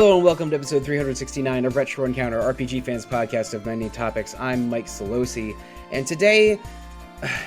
Hello and welcome to episode 369 of Retro Encounter, RPG Fans podcast of many topics. I'm Mike Sollosi, and today,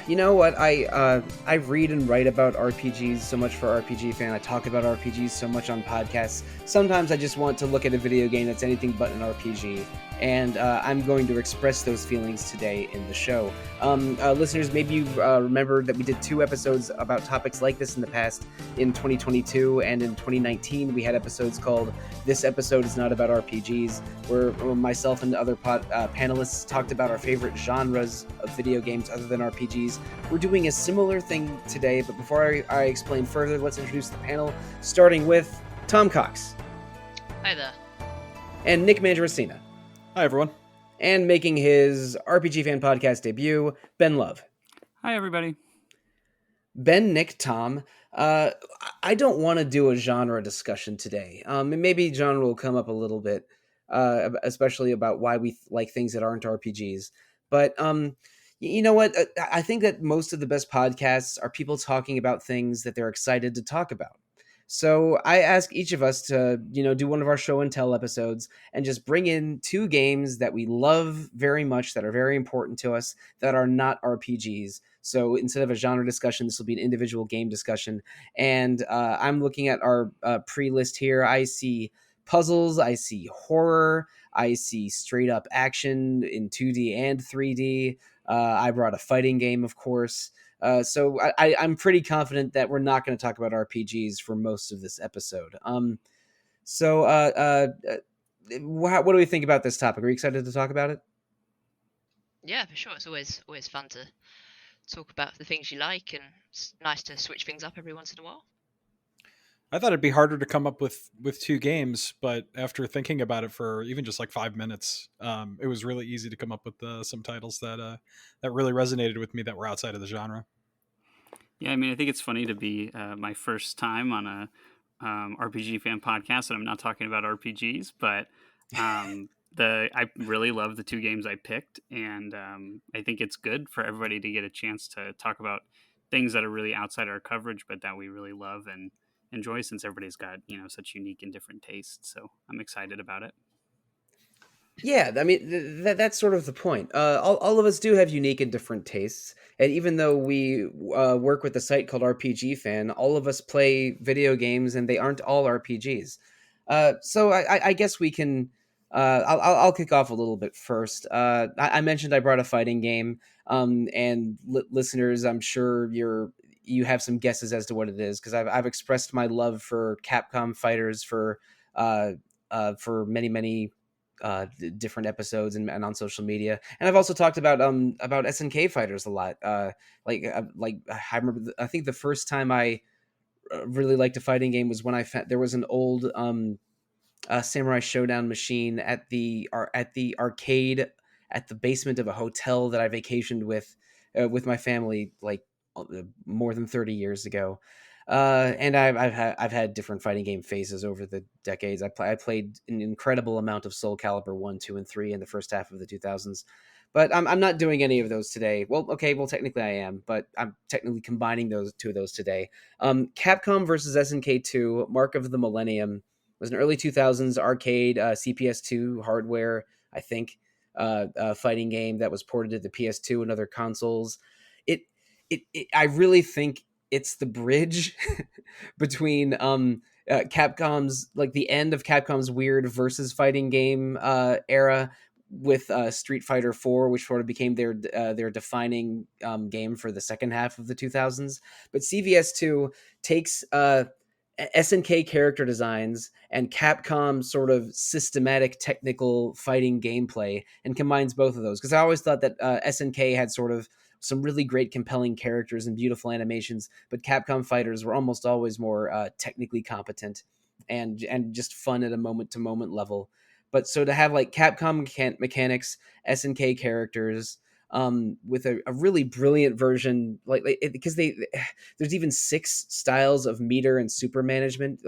you know what, I read and write about RPGs so much for RPG Fan. I talk about RPGs so much on podcasts. Sometimes I just want to look at a video game that's anything but an RPG, and I'm going to express those feelings today in the show. Listeners, maybe you remember that we did 2 episodes about topics like this in the past. In 2022 and in 2019, we had episodes called This Episode Is Not About RPGs, where myself and other panelists talked about our favorite genres of video games other than RPGs. We're doing a similar thing today, but before I explain further, let's introduce the panel, starting with Tom Cox. Hi there. And Nick Mangiaracina. Hi, everyone. And making his RPG Fan podcast debut, Ben Love. Hi, everybody. Ben, Nick, Tom. I don't want to do a genre discussion today. Maybe genre will come up a little bit, especially about why we like things that aren't RPGs. But you know what? I think that most of the best podcasts are people talking about things that they're excited to talk about. So I ask each of us to, do one of our show and tell episodes and just bring in 2 games that we love very much, that are very important to us, that are not RPGs. So instead of a genre discussion, this will be an individual game discussion. And I'm looking at our pre-list here. I see puzzles, I see horror, I see straight up action in 2D and 3D. I brought a fighting game, of course. So I'm pretty confident that we're not going to talk about RPGs for most of this episode. What do we think about this topic? Are you excited to talk about it? Yeah, for sure. It's always fun to talk about the things you like, and it's nice to switch things up every once in a while. I thought it'd be harder to come up with 2 games, but after thinking about it for even just like 5 minutes, it was really easy to come up with some titles that really resonated with me that were outside of the genre. Yeah, I mean, I think it's funny to be my first time on a RPG Fan podcast, and I'm not talking about RPGs, but I really love the 2 games I picked, and I think it's good for everybody to get a chance to talk about things that are really outside our coverage, but that we really love and enjoy, since everybody's got such unique and different tastes. So I'm excited about it. Yeah, I mean, that's sort of the point. All of us do have unique and different tastes. And even though we work with a site called RPG Fan, all of us play video games and they aren't all RPGs. So I guess we can... I'll kick off a little bit first. I mentioned I brought a fighting game, and listeners, I'm sure you have some guesses as to what it is, because I've expressed my love for Capcom fighters for many different episodes and on social media, and I've also talked about SNK fighters a lot. I remember, I think the first time I really liked a fighting game was when I found there was an old Samurai Showdown machine at the arcade at the basement of a hotel that I vacationed with my family, like more than 30 years ago. And I've had different fighting game phases over the decades. I played an incredible amount of Soul Calibur 1, 2, and 3 in the first half of the 2000s. But I'm not doing any of those today. Well, technically I am, but I'm technically combining those 2 of those today. Capcom versus SNK 2, Mark of the Millennium, was an early 2000s arcade CPS2 hardware, I think, fighting game that was ported to the PS2 and other consoles. I really think it's the bridge between Capcom's, like the end of Capcom's weird versus fighting game era with Street Fighter 4, which sort of became their defining game for the second half of the 2000s. But CVS2 takes SNK character designs and Capcom sort of systematic technical fighting gameplay and combines both of those. Because I always thought that SNK had sort of some really great, compelling characters and beautiful animations, but Capcom fighters were almost always more technically competent and just fun at a moment-to-moment level. But so to have like Capcom mechanics, SNK characters, with a really brilliant version, because there's even 6 styles of meter and super management,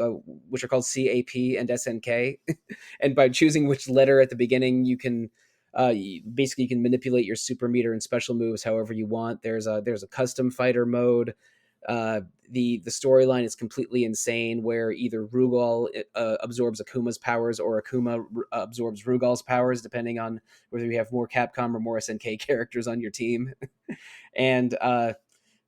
which are called CAP and SNK, and by choosing which letter at the beginning, you can basically you can manipulate your super meter and special moves however you want. There's a custom fighter mode. The storyline is completely insane, where either Rugal absorbs Akuma's powers or Akuma absorbs Rugal's powers, depending on whether you have more Capcom or more SNK characters on your team. And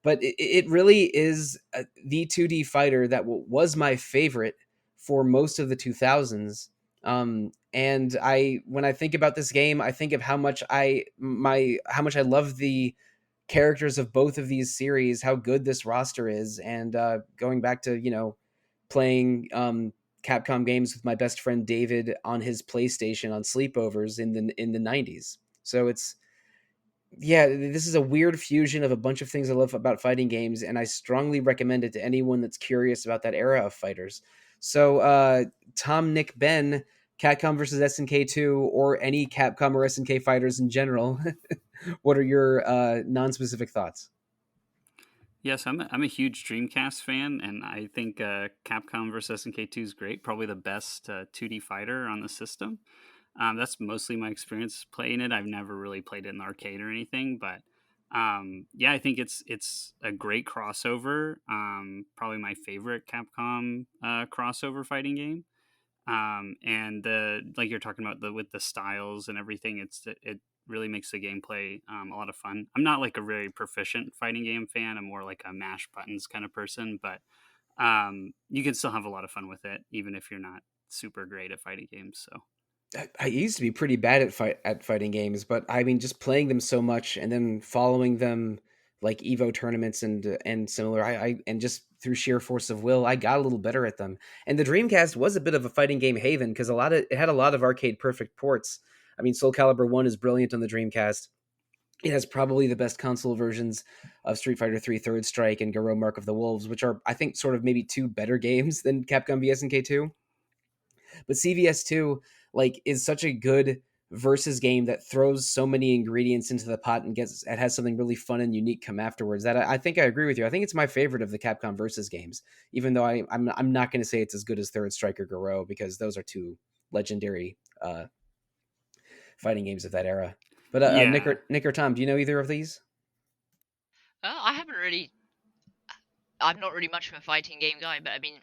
but it really is the 2D fighter that was my favorite for most of the 2000s. And when I think about this game, I think of how much I love the characters of both of these series, how good this roster is, and going back to playing Capcom games with my best friend David on his PlayStation on sleepovers in the 90s. So this is a weird fusion of a bunch of things I love about fighting games, and I strongly recommend it to anyone that's curious about that era of fighters. So, Tom, Nick, Ben, Capcom versus SNK2, or any Capcom or SNK fighters in general, what are your non-specific thoughts? Yes, I'm a huge Dreamcast fan, and I think Capcom vs SNK2 is great. Probably the best 2D fighter on the system. That's mostly my experience playing it. I've never really played it in the arcade or anything, but yeah, I think it's a great crossover. Probably my favorite Capcom crossover fighting game. And like you're talking about with the styles and everything, it really makes the gameplay a lot of fun. I'm not like a very proficient fighting game fan. I'm more like a mash buttons kind of person, but you can still have a lot of fun with it, even if you're not super great at fighting games. So I used to be pretty bad at fighting games, but I mean, just playing them so much and then following them like Evo tournaments and similar, and just through sheer force of will, I got a little better at them. And the Dreamcast was a bit of a fighting game haven because it had a lot of arcade perfect ports. I mean, Soul Calibur 1 is brilliant on the Dreamcast. It has probably the best console versions of Street Fighter 3 Third Strike and Garou Mark of the Wolves, which are, I think, sort of maybe two better games than Capcom vs SNK2. But CVS2 is such a good versus game that throws so many ingredients into the pot and has something really fun and unique come afterwards. That I think I agree with you. I think it's my favorite of the Capcom versus games, even though I'm not going to say it's as good as Third Strike or Garou, because those are two legendary fighting games of that era. But yeah, Nick or Tom, do you know either of these? I haven't really. I'm not really much of a fighting game guy, but I mean,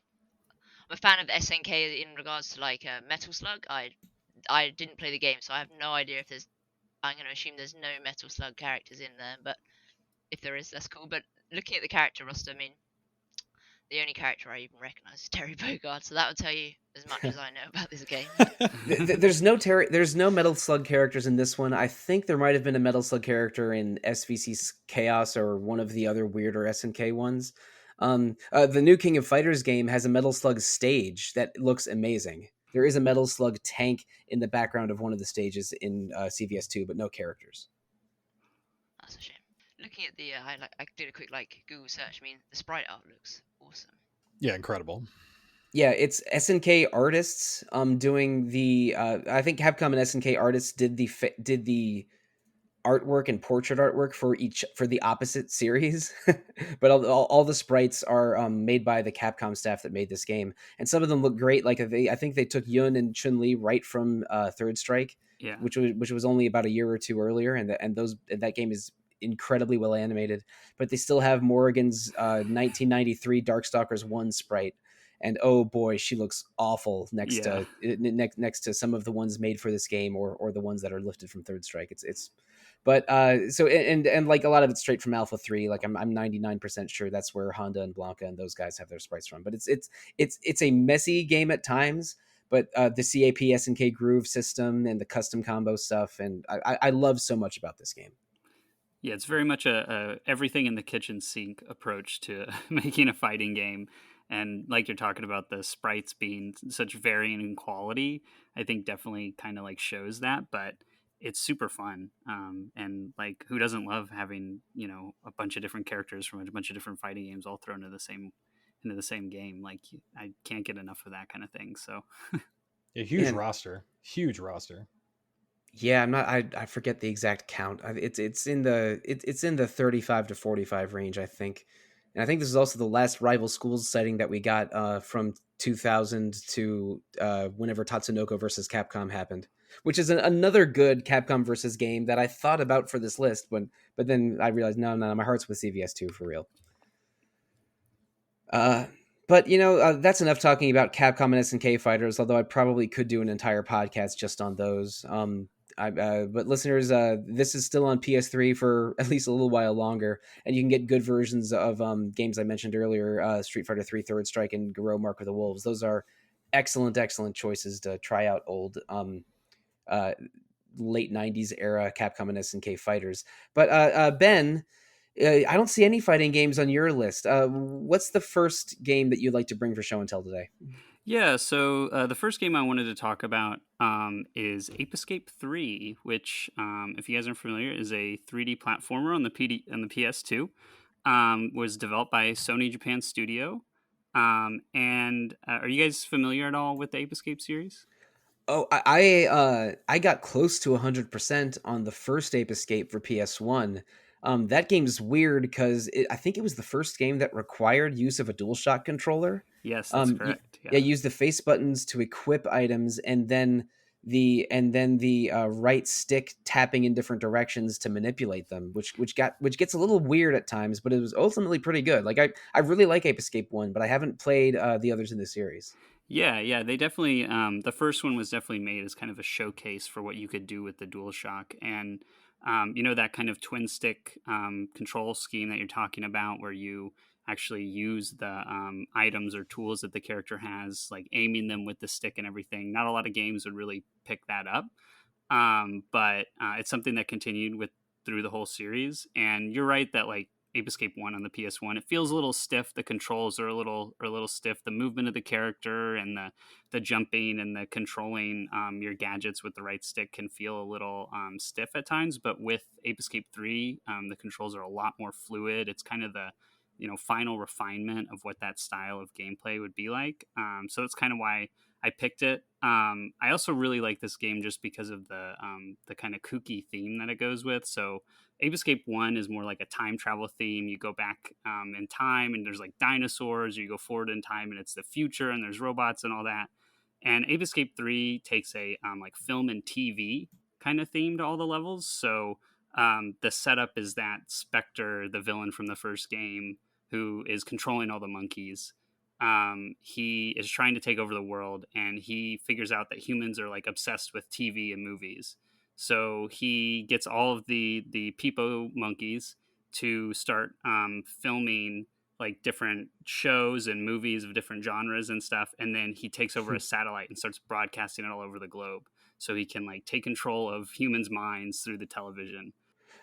I'm a fan of SNK in regards to like Metal Slug. I didn't play the game, so I have no idea if there's. I'm going to assume there's no Metal Slug characters in there, but if there is, that's cool. But looking at the character roster, I mean, the only character I even recognize is Terry Bogard, so that will tell you as much as I know about this game. There's no Metal Slug characters in this one. I think there might have been a Metal Slug character in SVC's Chaos or one of the other weirder SNK ones. The new King of Fighters game has a Metal Slug stage that looks amazing. There is a Metal Slug tank in the background of one of the stages in CVS2, but no characters. That's a shame. Looking at the, I did a quick Google search. I mean, the sprite art looks awesome. Yeah, incredible. Yeah, it's SNK artists doing the. I think Capcom and SNK artists did the artwork and portrait artwork for the opposite series, but all the sprites are made by the Capcom staff that made this game, and some of them look great. I think they took Yun and Chun Li right from Third Strike, yeah, which was only about a year or two earlier, and that game is incredibly well animated. But they still have Morrigan's 1993 Darkstalkers 1 sprite. And oh boy, she looks awful next to some of the ones made for this game, or the ones that are lifted from Third Strike. But so and like a lot of it's straight from Alpha 3. Like I'm 99% sure that's where Honda and Blanca and those guys have their sprites from. But it's a messy game at times. But the CAP SNK groove system and the custom combo stuff, and I love so much about this game. Yeah, it's very much a everything in the kitchen sink approach to making a fighting game. And like you're talking about the sprites being such varying in quality, I think definitely kind of shows that. But it's super fun, and who doesn't love having a bunch of different characters from a bunch of different fighting games all thrown into the same game? I can't get enough of that kind of thing. So a huge roster. Yeah, I'm not. I forget the exact count. It's in the 35 to 45 range, I think. And I think this is also the last Rival Schools setting that we got from 2000 to whenever Tatsunoko versus Capcom happened, which is another good Capcom versus game that I thought about for this list, but then I realized no, my heart's with CVS2 for real. Uh, but that's enough talking about Capcom and SNK fighters. Although I probably could do an entire podcast just on those. But listeners, this is still on PS3 for at least a little while longer, and you can get good versions of games I mentioned earlier: Street Fighter 3 Third Strike and Garou Mark of the Wolves. Those are excellent, excellent choices to try out old uh, late '90s era Capcom and SNK fighters. But Ben, I don't see any fighting games on your list. What's the first game that you'd like to bring for show and tell today? Yeah, so the first game I wanted to talk about is Ape Escape 3, which, if you guys aren't familiar, is a 3D platformer on the PS2. Was developed by Sony Japan Studio. And are you guys familiar at all with the Ape Escape series? Oh, I got close to 100% on the first Ape Escape for PS1. That game's weird because I think it was the first game that required use of a DualShock controller. Yes, that's Y correct. Yeah, Yeah. use the face buttons to equip items, and then the right stick tapping in different directions to manipulate them, which gets a little weird at times, but it was ultimately pretty good. Like I really like Ape Escape 1, but I haven't played the others in the series. Yeah, they definitely. The first one was definitely made as kind of a showcase for what you could do with the DualShock, and that kind of twin stick control scheme that you're talking about, where you actually use the items or tools that the character has, like aiming them with the stick and everything. Not a lot of games would really pick that up, but it's something that continued with through the whole series. And you're right that like Ape Escape 1 on the PS1, it feels a little stiff. The controls are a little stiff. The movement of the character and the jumping and the controlling your gadgets with the right stick can feel a little stiff at times. But with Ape Escape 3, the controls are a lot more fluid. It's kind of the final refinement of what that style of gameplay would be like. So that's kind of why I picked it. I also really like this game just because of the kind of kooky theme that it goes with. So Ape Escape 1 is more like a time travel theme. You go back in time and there's like dinosaurs, or you go forward in time and it's the future and there's robots and all that. And Ape Escape 3 takes a like film and TV kind of theme to all the levels. So the setup is that Spectre, the villain from the first game, who is controlling all the monkeys. He is trying to take over the world, and he figures out that humans are like obsessed with TV and movies. So he gets all of the Peepo monkeys to start filming like different shows and movies of different genres and stuff, and then he takes over a satellite and starts broadcasting it all over the globe, so he can like take control of humans' minds through the television.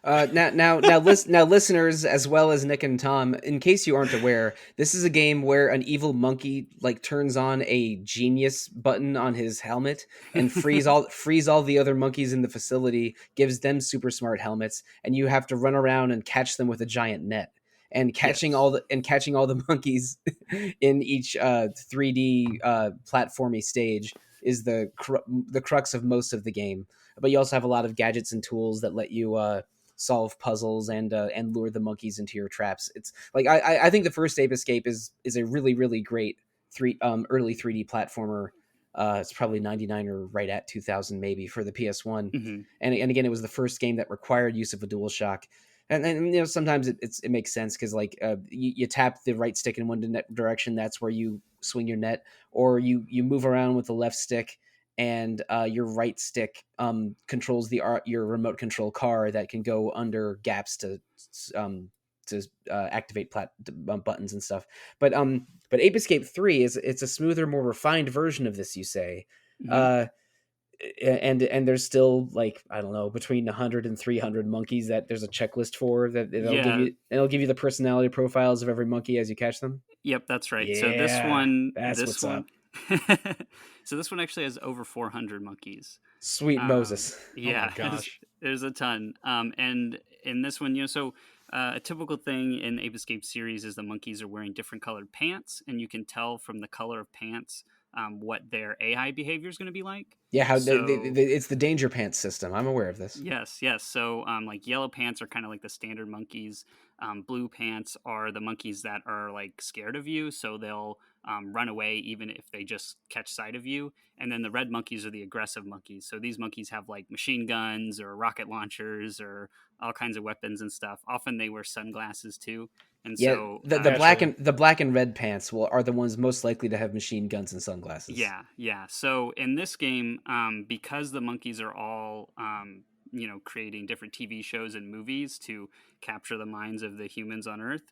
Now, listeners, as well as Nick and Tom, in case you aren't aware, this is a game where an evil monkey like turns on a genius button on his helmet and frees all the other monkeys in the facility, gives them super smart helmets, and you have to run around and catch them with a giant net. And catching Yes. all the monkeys in each 3D platformy stage is the crux of most of the game. But you also have a lot of gadgets and tools that let you solve puzzles and lure the monkeys into your traps. It's like I think the first Ape Escape is a really, really great early 3D platformer. It's probably 99 or right at 2000 maybe for the PS1. Mm-hmm. And again, it was the first game that required use of a DualShock. And sometimes it makes sense because like you tap the right stick in one direction, that's where you swing your net, or you move around with the left stick, and your right stick controls your remote control car that can go under gaps to activate buttons and stuff. But Ape Escape 3 it's a smoother, more refined version of this, you say. Mm-hmm. Uh, and there's still like I don't know between 100 and 300 monkeys that there's a checklist for that Yeah. it'll give you the personality profiles of every monkey as you catch them. Yep, that's right. So Yeah, that's this what's up. one, so this one actually has over 400 monkeys. Sweet Moses. Oh my Yeah, gosh. there's a ton. And in this one, so a typical thing in the Ape Escape series is the monkeys are wearing different colored pants, and you can tell from the color of pants what their AI behavior is going to be like. Yeah, how So it's the danger pants system. I'm aware of this. yes. So, like yellow pants are kind of like the standard monkeys. Blue pants are the monkeys that are like scared of you, so they'll run away even if they just catch sight of you. And then the red monkeys are the aggressive monkeys. So these monkeys have like machine guns or rocket launchers or all kinds of weapons and stuff. Often they wear sunglasses too. And Yeah, so the black Naturally. and the black and red pants are the ones most likely to have machine guns and sunglasses. yeah, yeah. So in this game, because the monkeys are all, creating different TV shows and movies to capture the minds of the humans on Earth,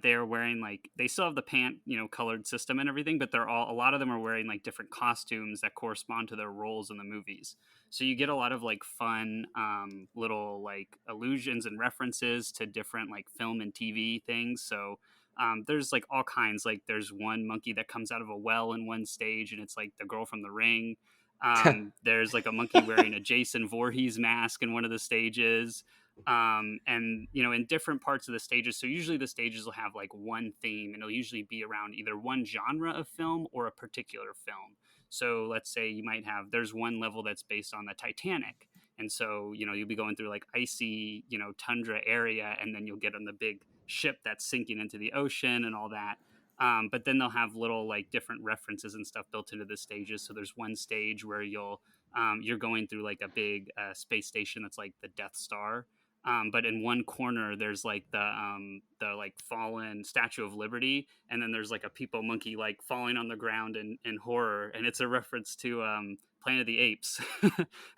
they're wearing like they still have the pant, colored system and everything, but they're all a lot of them are wearing like different costumes that correspond to their roles in the movies. So you get a lot of like fun, little like allusions and references to different like film and TV things. So there's like all kinds. Like there's one monkey that comes out of a well in one stage, and it's like the girl from The Ring. There's like a monkey wearing a Jason Voorhees mask in one of the stages. And in different parts of the stages. So usually the stages will have like one theme, and it'll usually be around either one genre of film or a particular film. So let's say you might have there's one level that's based on the Titanic. And so, you'll be going through like icy, tundra area, and then you'll get on the big ship that's sinking into the ocean and all that. But then they'll have little like different references and stuff built into the stages. So there's one stage where you're going through like a big space station that's like the Death Star. But in one corner, there's like the like fallen Statue of Liberty, and then there's like a people monkey like falling on the ground in horror, and it's a reference to Planet of the Apes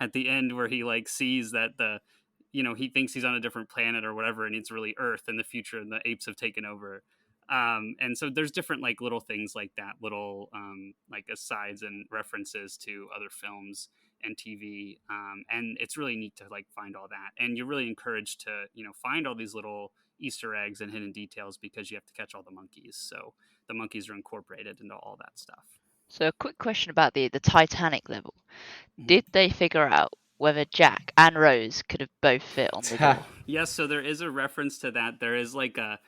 at the end where he like sees that he thinks he's on a different planet or whatever, and it's really Earth in the future, and the apes have taken over. And so there's different like little things like that, little like asides and references to other films and TV, and it's really neat to like find all that. And you're really encouraged to find all these little Easter eggs and hidden details because you have to catch all the monkeys. So the monkeys are incorporated into all that stuff. So a quick question about the Titanic level. Mhm. Did they figure out whether Jack and Rose could have both fit on the door? Yes, so there is a reference to that. There is like a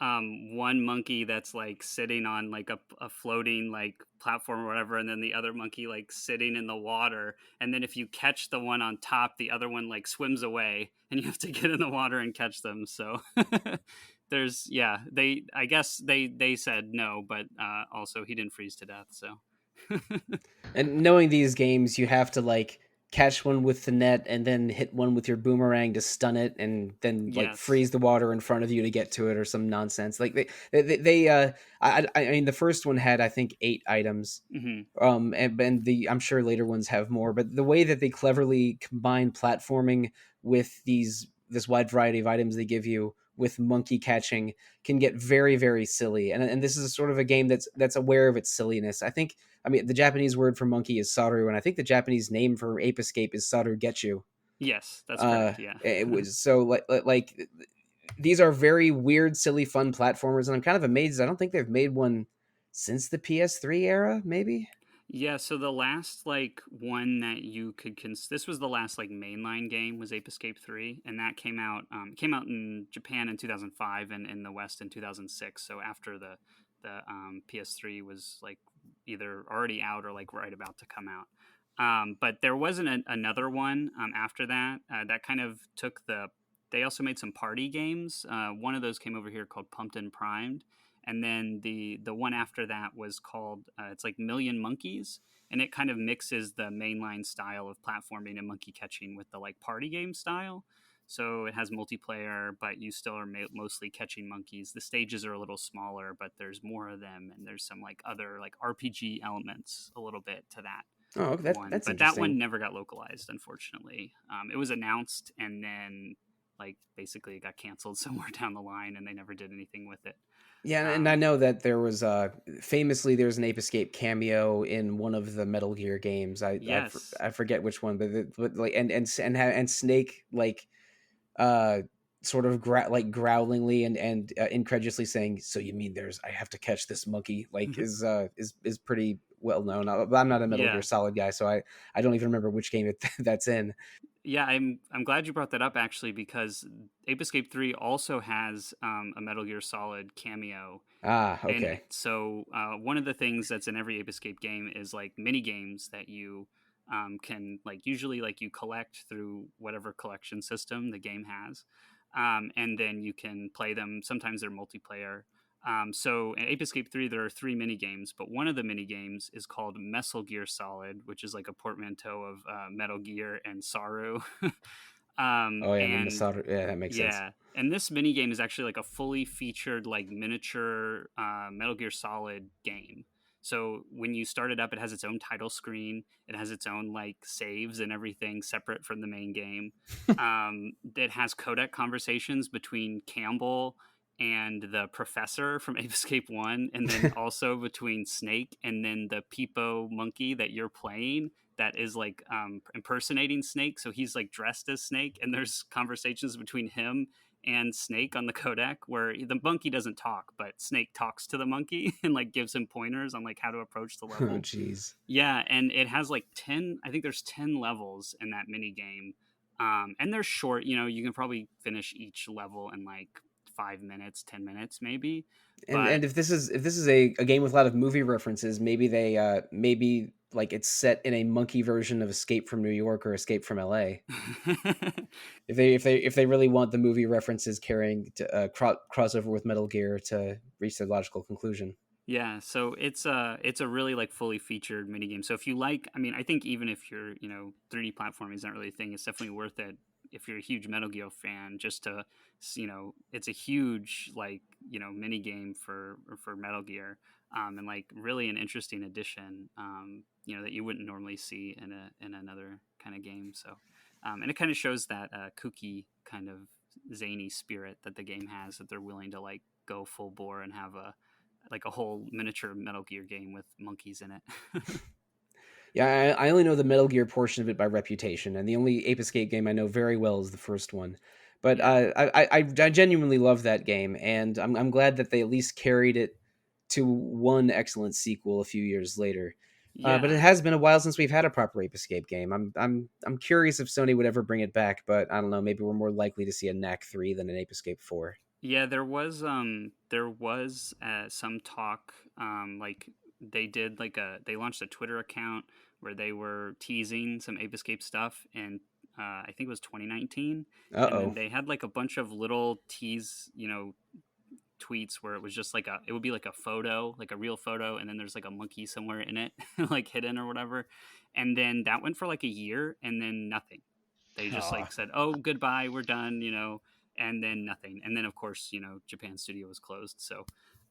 one monkey that's like sitting on like a floating like platform or whatever, and then the other monkey like sitting in the water. And then if you catch the one on top, the other one like swims away, and you have to get in the water and catch them. So they I guess they said no, but also he didn't freeze to death. So And knowing these games, you have to like catch one with the net and then hit one with your boomerang to stun it, and then like yes. freeze the water in front of you to get to it, or some nonsense. Like I mean, the first one had I think 8 items. Hmm. And I'm sure later ones have more, but the way that they cleverly combine platforming with this wide variety of items they give you with monkey catching can get very, very silly. And this is sort of a game that's aware of its silliness. I mean, the Japanese word for monkey is saru, and I think the Japanese name for Ape Escape is sarugetsu. Yes, that's correct. Yeah. It was so like these are very weird, silly, fun platformers, and I'm kind of amazed. I don't think they've made one since the PS3 era, maybe. Yeah, so the last like one that you could this was the last like mainline game was Ape Escape 3, and that came out in Japan in 2005 and in the West in 2006. So after the PS3 was like either already out or like right about to come out. But there wasn't another one after that that kind of took the. They also made some party games. One of those came over here called Pumped and Primed, and then the one after that was called it's like Million Monkeys, and it kind of mixes the mainline style of platforming and monkey catching with the like party game style. So it has multiplayer, but you still are mostly catching monkeys. The stages are a little smaller, but there's more of them, and there's some like other like RPG elements a little bit to that Oh, one. that's But that one interesting. never got localized, unfortunately. It was announced, and then like basically it got canceled somewhere down the line, and they never did anything with it. Yeah, and I Um, know that there was famously there's an Ape Escape cameo in one of the Metal Gear games. yes. I forget which one, but like and Snake like uh sort of like growlingly and incredulously saying, "So you mean there's I have to catch this monkey?" Like is pretty well known. I'm not a Metal Gear Yeah. Solid guy, so I don't even remember which game that's in. Yeah, I'm glad you brought that up actually because Ape Escape 3 also has a Metal Gear Solid cameo Ah, in it. okay. So one of the things that's in every Ape Escape game is like mini games that you can like usually like you collect through whatever collection system the game has, and then you can play them. Sometimes they're multiplayer. So in Ape Escape 3, there are 3 mini games, but one of the mini games is called Metal Gear Solid, which is like a portmanteau of Metal Gear and Saru. Oh yeah, and the And solder. Yeah, that makes sense. yeah, And this mini game is actually like a fully featured like miniature Metal Gear Solid game. So when you start it up, it has its own title screen. It has its own like saves and everything separate from the main game. It has codec conversations between Campbell and the professor from Ape Escape 1, and then also between Snake and then the Peepo monkey that you're playing that is like impersonating Snake. So he's like dressed as Snake, and there's conversations between him and Snake on the codec where the monkey doesn't talk, but Snake talks to the monkey and like gives him pointers on like how to approach the Oh, level. jeez. Yeah, and it has like 10, I think there's 10 levels in that mini game. And they're short, you know, you can probably finish each level in like 5 minutes, 10 minutes maybe. And But if this is a game with a lot of movie references, maybe they maybe like it's set in a monkey version of Escape from New York or Escape from LA. If they really want the movie references carrying to crossover with Metal Gear to reach their logical conclusion. yeah, so it's a really like fully featured mini game. So if you like, I mean, I think even if you're, 3D platforming is not really a thing, it's definitely worth it if you're a huge Metal Gear fan, just to, it's a huge like, mini game for Metal Gear, and like really an interesting addition, that you wouldn't normally see in another kind of game. So, and it kind of shows that kooky kind of zany spirit that the game has, that they're willing to like go full bore and have a whole miniature Metal Gear game with monkeys in it. Yeah, I only know the Metal Gear portion of it by reputation, and the only Ape Escape game I know very well is the first one. But Yeah. I genuinely love that game, and I'm glad that they at least carried it to one excellent sequel a few years later. But it Yeah. has been a while since we've had a proper Ape Escape game. I'm curious if Sony would ever bring it back, but I don't know. Maybe we're more likely to see a Knack 3 than an Ape Escape 4. Yeah, there was some talk, like they launched a Twitter account where they were teasing some Ape Escape stuff, and I think it was 2019, and then Uh-oh. they had like a bunch of little tease, tweets where it was just like it would be like a photo, like a real photo, and then there's like a monkey somewhere in it, like hidden or whatever. And then that went for like a year, and then nothing. They just Aw. like said, "Oh, goodbye, we're done," and then nothing. And then of course, Japan studio was closed. So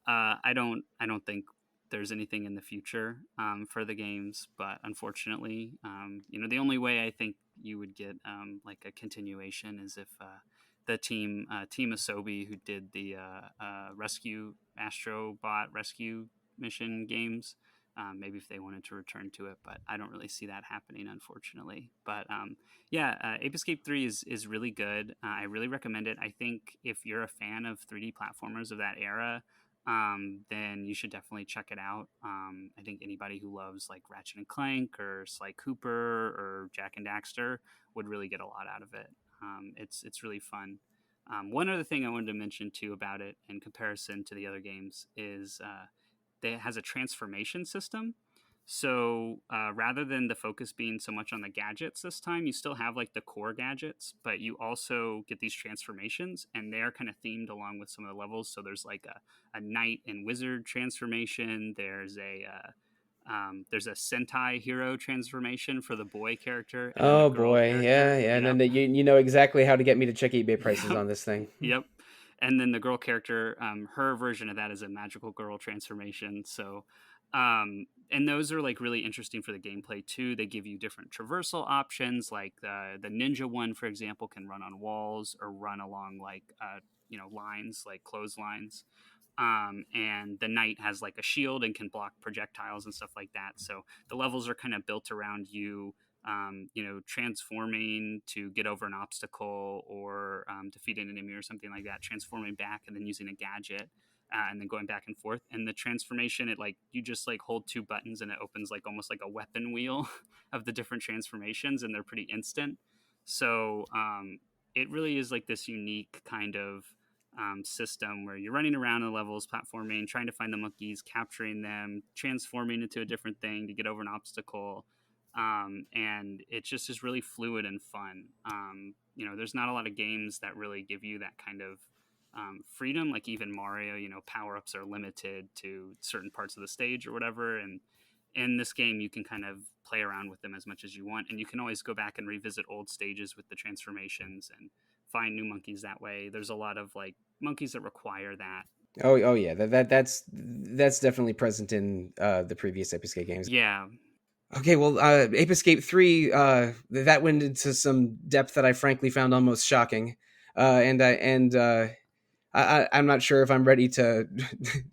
I don't think there's anything in the future for the games. But unfortunately, the only way I think you would get like a continuation is if the team Asobi, who did the rescue Astrobot rescue mission games. Maybe if they wanted to return to it, but I don't really see that happening, unfortunately. But Ape Escape 3 is really good. I really recommend it. I think if you're a fan of 3D platformers of that era, then you should definitely check it out. I think anybody who loves like Ratchet and Clank or Sly Cooper or Jack and Daxter would really get a lot out of it. It's really fun. One other thing I wanted to mention too about it in comparison to the other games is that it has a transformation system. So rather than the focus being so much on the gadgets this time, you still have like the core gadgets, but you also get these transformations, and they're kind of themed along with some of the levels. So there's like a knight and wizard transformation. There's a Sentai hero transformation for the boy character, and then the Oh girl boy, character. yeah. And Yep. then you know exactly how to get me to check eBay prices Yep. on this thing. Yep. And then the girl character, her version of that is a magical girl transformation. So, and those are like really interesting for the gameplay too. They give you different traversal options, like the ninja one, for example, can run on walls or run along like lines, like clotheslines. And the knight has like a shield and can block projectiles and stuff like that. So the levels are kind of built around you, transforming to get over an obstacle or defeat an enemy or something like that, transforming back and then using a gadget. And then going back and forth, and the transformation, it like you just like hold two buttons and it opens like almost like a weapon wheel of the different transformations, and they're pretty instant. So it really is like this unique kind of system where you're running around in the levels, platforming, trying to find the monkeys, capturing them, transforming into a different thing to get over an obstacle. And it just is really fluid and fun. There's not a lot of games that really give you that kind of freedom. Like even Mario, power ups are limited to certain parts of the stage or whatever. And in this game, you can kind of play around with them as much as you want, and you can always go back and revisit old stages with the transformations and find new monkeys that way. There's a lot of like monkeys that require that. Oh yeah, that's definitely present in the previous Ape Escape games. Yeah. Okay, well, Ape Escape 3, that went into some depth that I frankly found almost shocking, I'm not sure if I'm ready to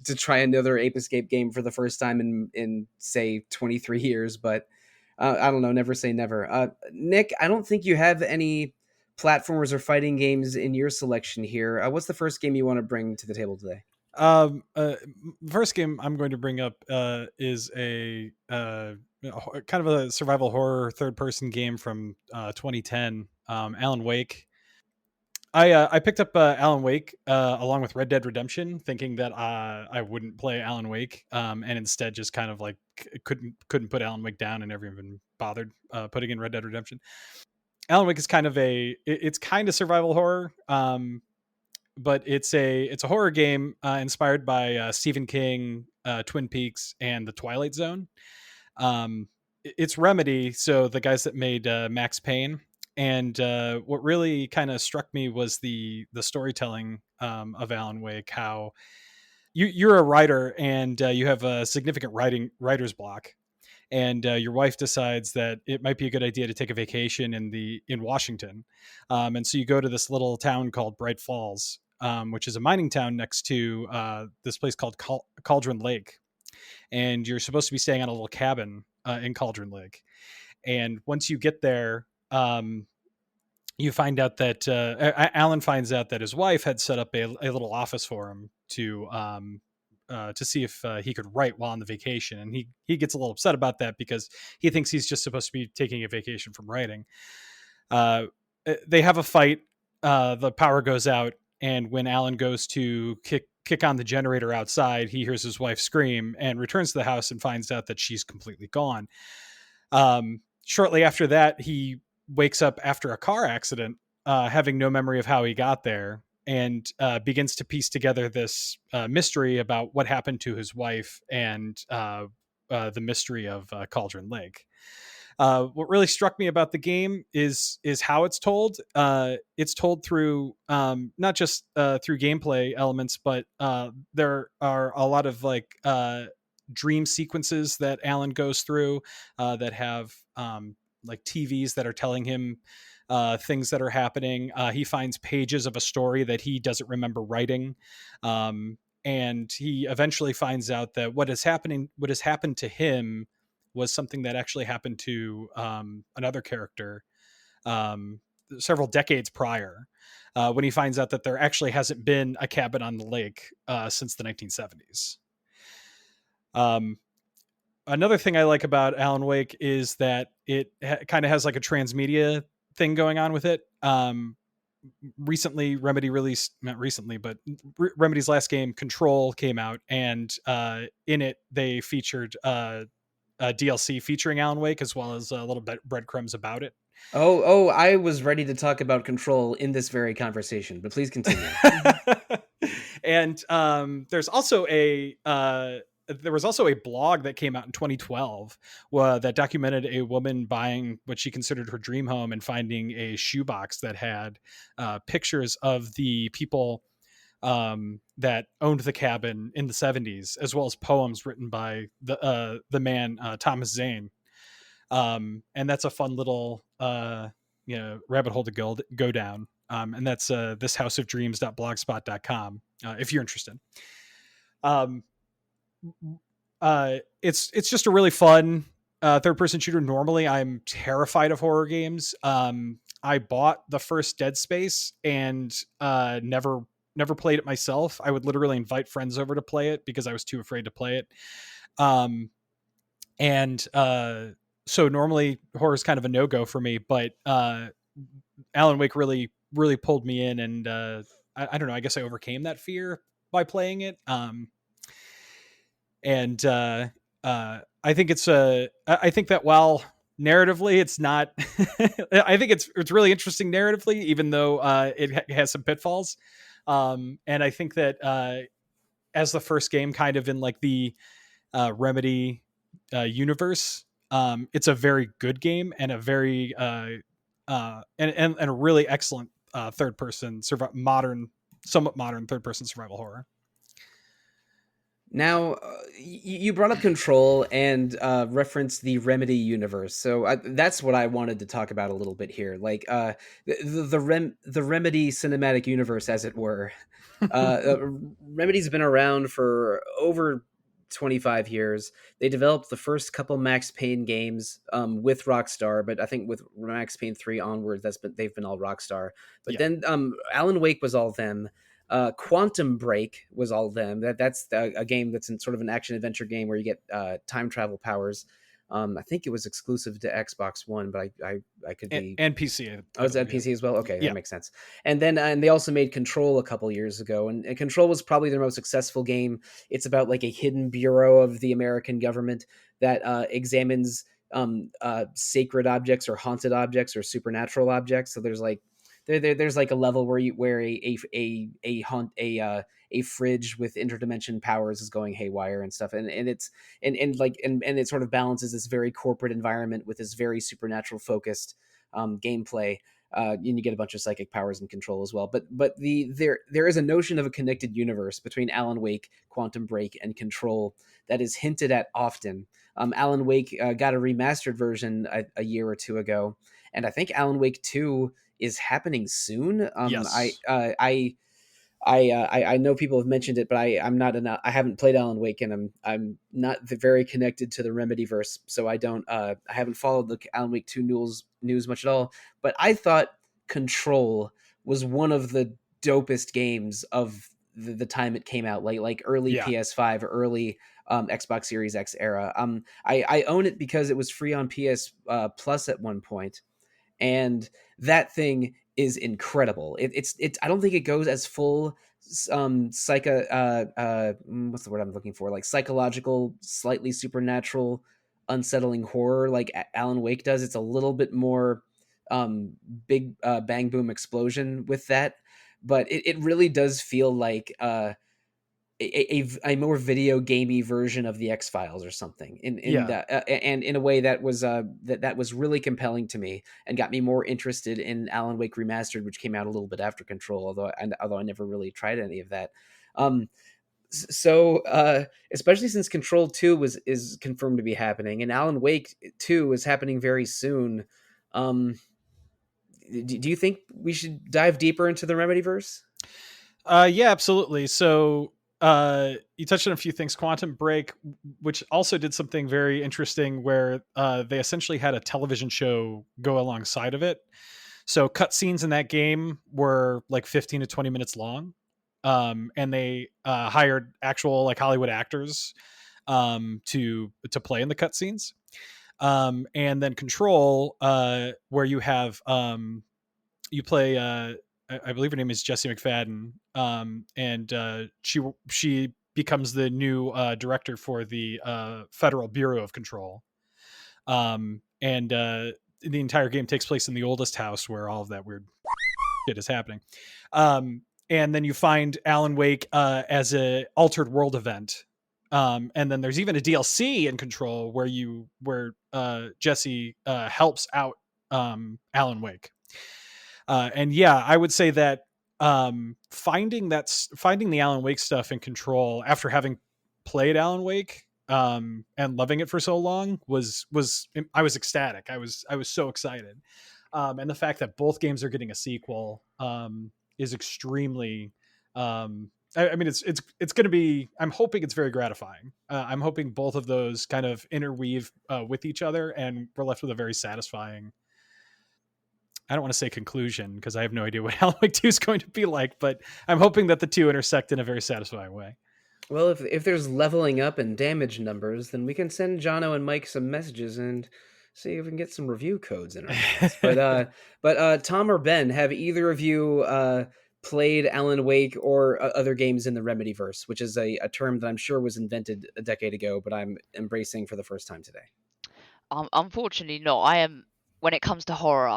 to try another Ape Escape game for the first time in say 23 years, but I don't know, never say never. Nick, I don't think you have any platformers or fighting games in your selection here. What's the first game you want to bring to the table today? First game I'm going to bring up is a kind of a survival horror third person game from 2010, Alan Wake. I picked up Alan Wake along with Red Dead Redemption, thinking that I wouldn't play Alan Wake, and instead just kind of like couldn't put Alan Wake down and never even bothered putting in Red Dead Redemption. Alan Wake is kind of it's kind of survival horror, but it's a horror game inspired by Stephen King, Twin Peaks, and The Twilight Zone. It's Remedy, so the guys that made Max Payne. And what really kind of struck me was the storytelling of Alan Wake. How you're a writer and you have a significant writer's block, and your wife decides that it might be a good idea to take a vacation in Washington, and so you go to this little town called Bright Falls, which is a mining town next to this place called Cauldron Lake, and you're supposed to be staying on a little cabin in Cauldron Lake. And once you get there, you find out that Alan finds out that his wife had set up a little office for him to see if he could write while on the vacation, and he gets a little upset about that because he thinks he's just supposed to be taking a vacation from writing. They have a fight. The power goes out, and when Alan goes to kick on the generator outside, he hears his wife scream and returns to the house and finds out that she's completely gone. Shortly after that, he wakes up after a car accident, having no memory of how he got there, and begins to piece together this mystery about what happened to his wife and the mystery of Cauldron Lake. What really struck me about the game is how it's told. It's told through not just through gameplay elements, but there are a lot of like dream sequences that Alan goes through that have like TVs that are telling him things that are happening. He finds pages of a story that he doesn't remember writing. And he eventually finds out that what has happened to him was something that actually happened to another character several decades prior, when he finds out that there actually hasn't been a cabin on the lake since the 1970s. Another thing I like about Alan Wake is that it kind of has like a transmedia thing going on with it. Recently, Remedy released, not recently, but Remedy's last game, Control, came out, and in it they featured DLC featuring Alan Wake, as well as a little bit breadcrumbs about it. Oh, I was ready to talk about Control in this very conversation, but please continue. And there was also a blog that came out in 2012 that documented a woman buying what she considered her dream home and finding a shoebox that had pictures of the people that owned the cabin in the 70s, as well as poems written by the man Thomas Zane. And that's a fun little rabbit hole to go down. And that's thishouseofdreams.blogspot.com if you're interested. It's just a really fun third person shooter. Normally I'm terrified of horror games. I bought the first Dead Space and never played it myself. I would literally invite friends over to play it because I was too afraid to play it. So normally horror is kind of a no-go for me, but Alan Wake really pulled me in, and I don't know, I guess I overcame that fear by playing it. I think I think that while narratively it's not I think it's really interesting narratively, even though it has some pitfalls. And I think that as the first game kind of in like the Remedy universe, it's a very good game and a very and a really excellent third-person somewhat modern third-person survival horror. Now, you brought up Control and referenced the Remedy universe, so that's what I wanted to talk about a little bit here. Like the Remedy cinematic universe, as it were. Remedy's been around for over 25 years. They developed the first couple Max Payne games with Rockstar, but I think with Max Payne 3 onwards, they've been all Rockstar. But then Alan Wake was all them. Quantum Break was all them. That's a game that's in sort of an action adventure game where you get time travel powers. I think it was exclusive to Xbox One, but I could be and PC. Oh, is that PC as well? Okay, Yeah. that makes sense. And then and they also made Control a couple years ago, and Control was probably their most successful game. It's about like a hidden bureau of the American government that examines sacred objects or haunted objects or supernatural objects. So there's like there's like a level where a fridge with interdimension powers is going haywire and stuff, and it's and it sort of balances this very corporate environment with this very supernatural focused gameplay. And you get a bunch of psychic powers and Control as well. But there is a notion of a connected universe between Alan Wake, Quantum Break, and Control that is hinted at often. Alan Wake got a remastered version a year or two ago, and I think Alan Wake 2 is happening soon. Yes. I know people have mentioned it, but I'm not enough. I haven't played Alan Wake, and I'm not very connected to the Remedyverse, so I haven't followed the Alan Wake 2 news much at all. But I thought Control was one of the dopest games of the time it came out, like early PS5 or early Xbox Series X era. I own it because it was free on PS Plus at one point, and that thing is incredible. It's I don't think it goes as full what's the word I'm looking for? Like psychological, slightly supernatural, unsettling horror like Alan Wake does. It's a little bit more big bang boom explosion with that, but it really does feel like a more video gamey version of the X-Files or something and in a way that was really compelling to me and got me more interested in Alan Wake Remastered, which came out a little bit after Control, although I never really tried any of that. So especially since Control 2 is confirmed to be happening and Alan Wake 2 is happening very soon. Do you think we should dive deeper into the Remedyverse? Yeah, absolutely. So you touched on a few things. Quantum Break, which also did something very interesting where they essentially had a television show go alongside of it. So cutscenes in that game were like 15 to 20 minutes long. And they hired actual like Hollywood actors to play in the cutscenes. And then Control, where you have you play I believe her name is Jessie McFadden, and she becomes the new director for the Federal Bureau of Control, and the entire game takes place in the oldest house where all of that weird shit is happening. And then you find Alan Wake as a altered world event, and then there's even a DLC in Control where Jessie helps out Alan Wake. And yeah, I would say that finding the Alan Wake stuff in Control after having played Alan Wake and loving it for so long was I was ecstatic. I was so excited. And the fact that both games are getting a sequel is extremely I mean, it's going to be. I'm hoping it's very gratifying. I'm hoping both of those kind of interweave with each other, and we're left with a very satisfying. I don't want to say conclusion because I have no idea what Alan Wake 2 is going to be like, but I'm hoping that the two intersect in a very satisfying way. Well, if there's leveling up and damage numbers, then we can send Jono and Mike some messages and see if we can get some review codes in our hands. But Tom or Ben, have either of you played Alan Wake or other games in the Remedyverse, which is a term that I'm sure was invented a decade ago, but I'm embracing for the first time today? Unfortunately not. I am, when it comes to horror,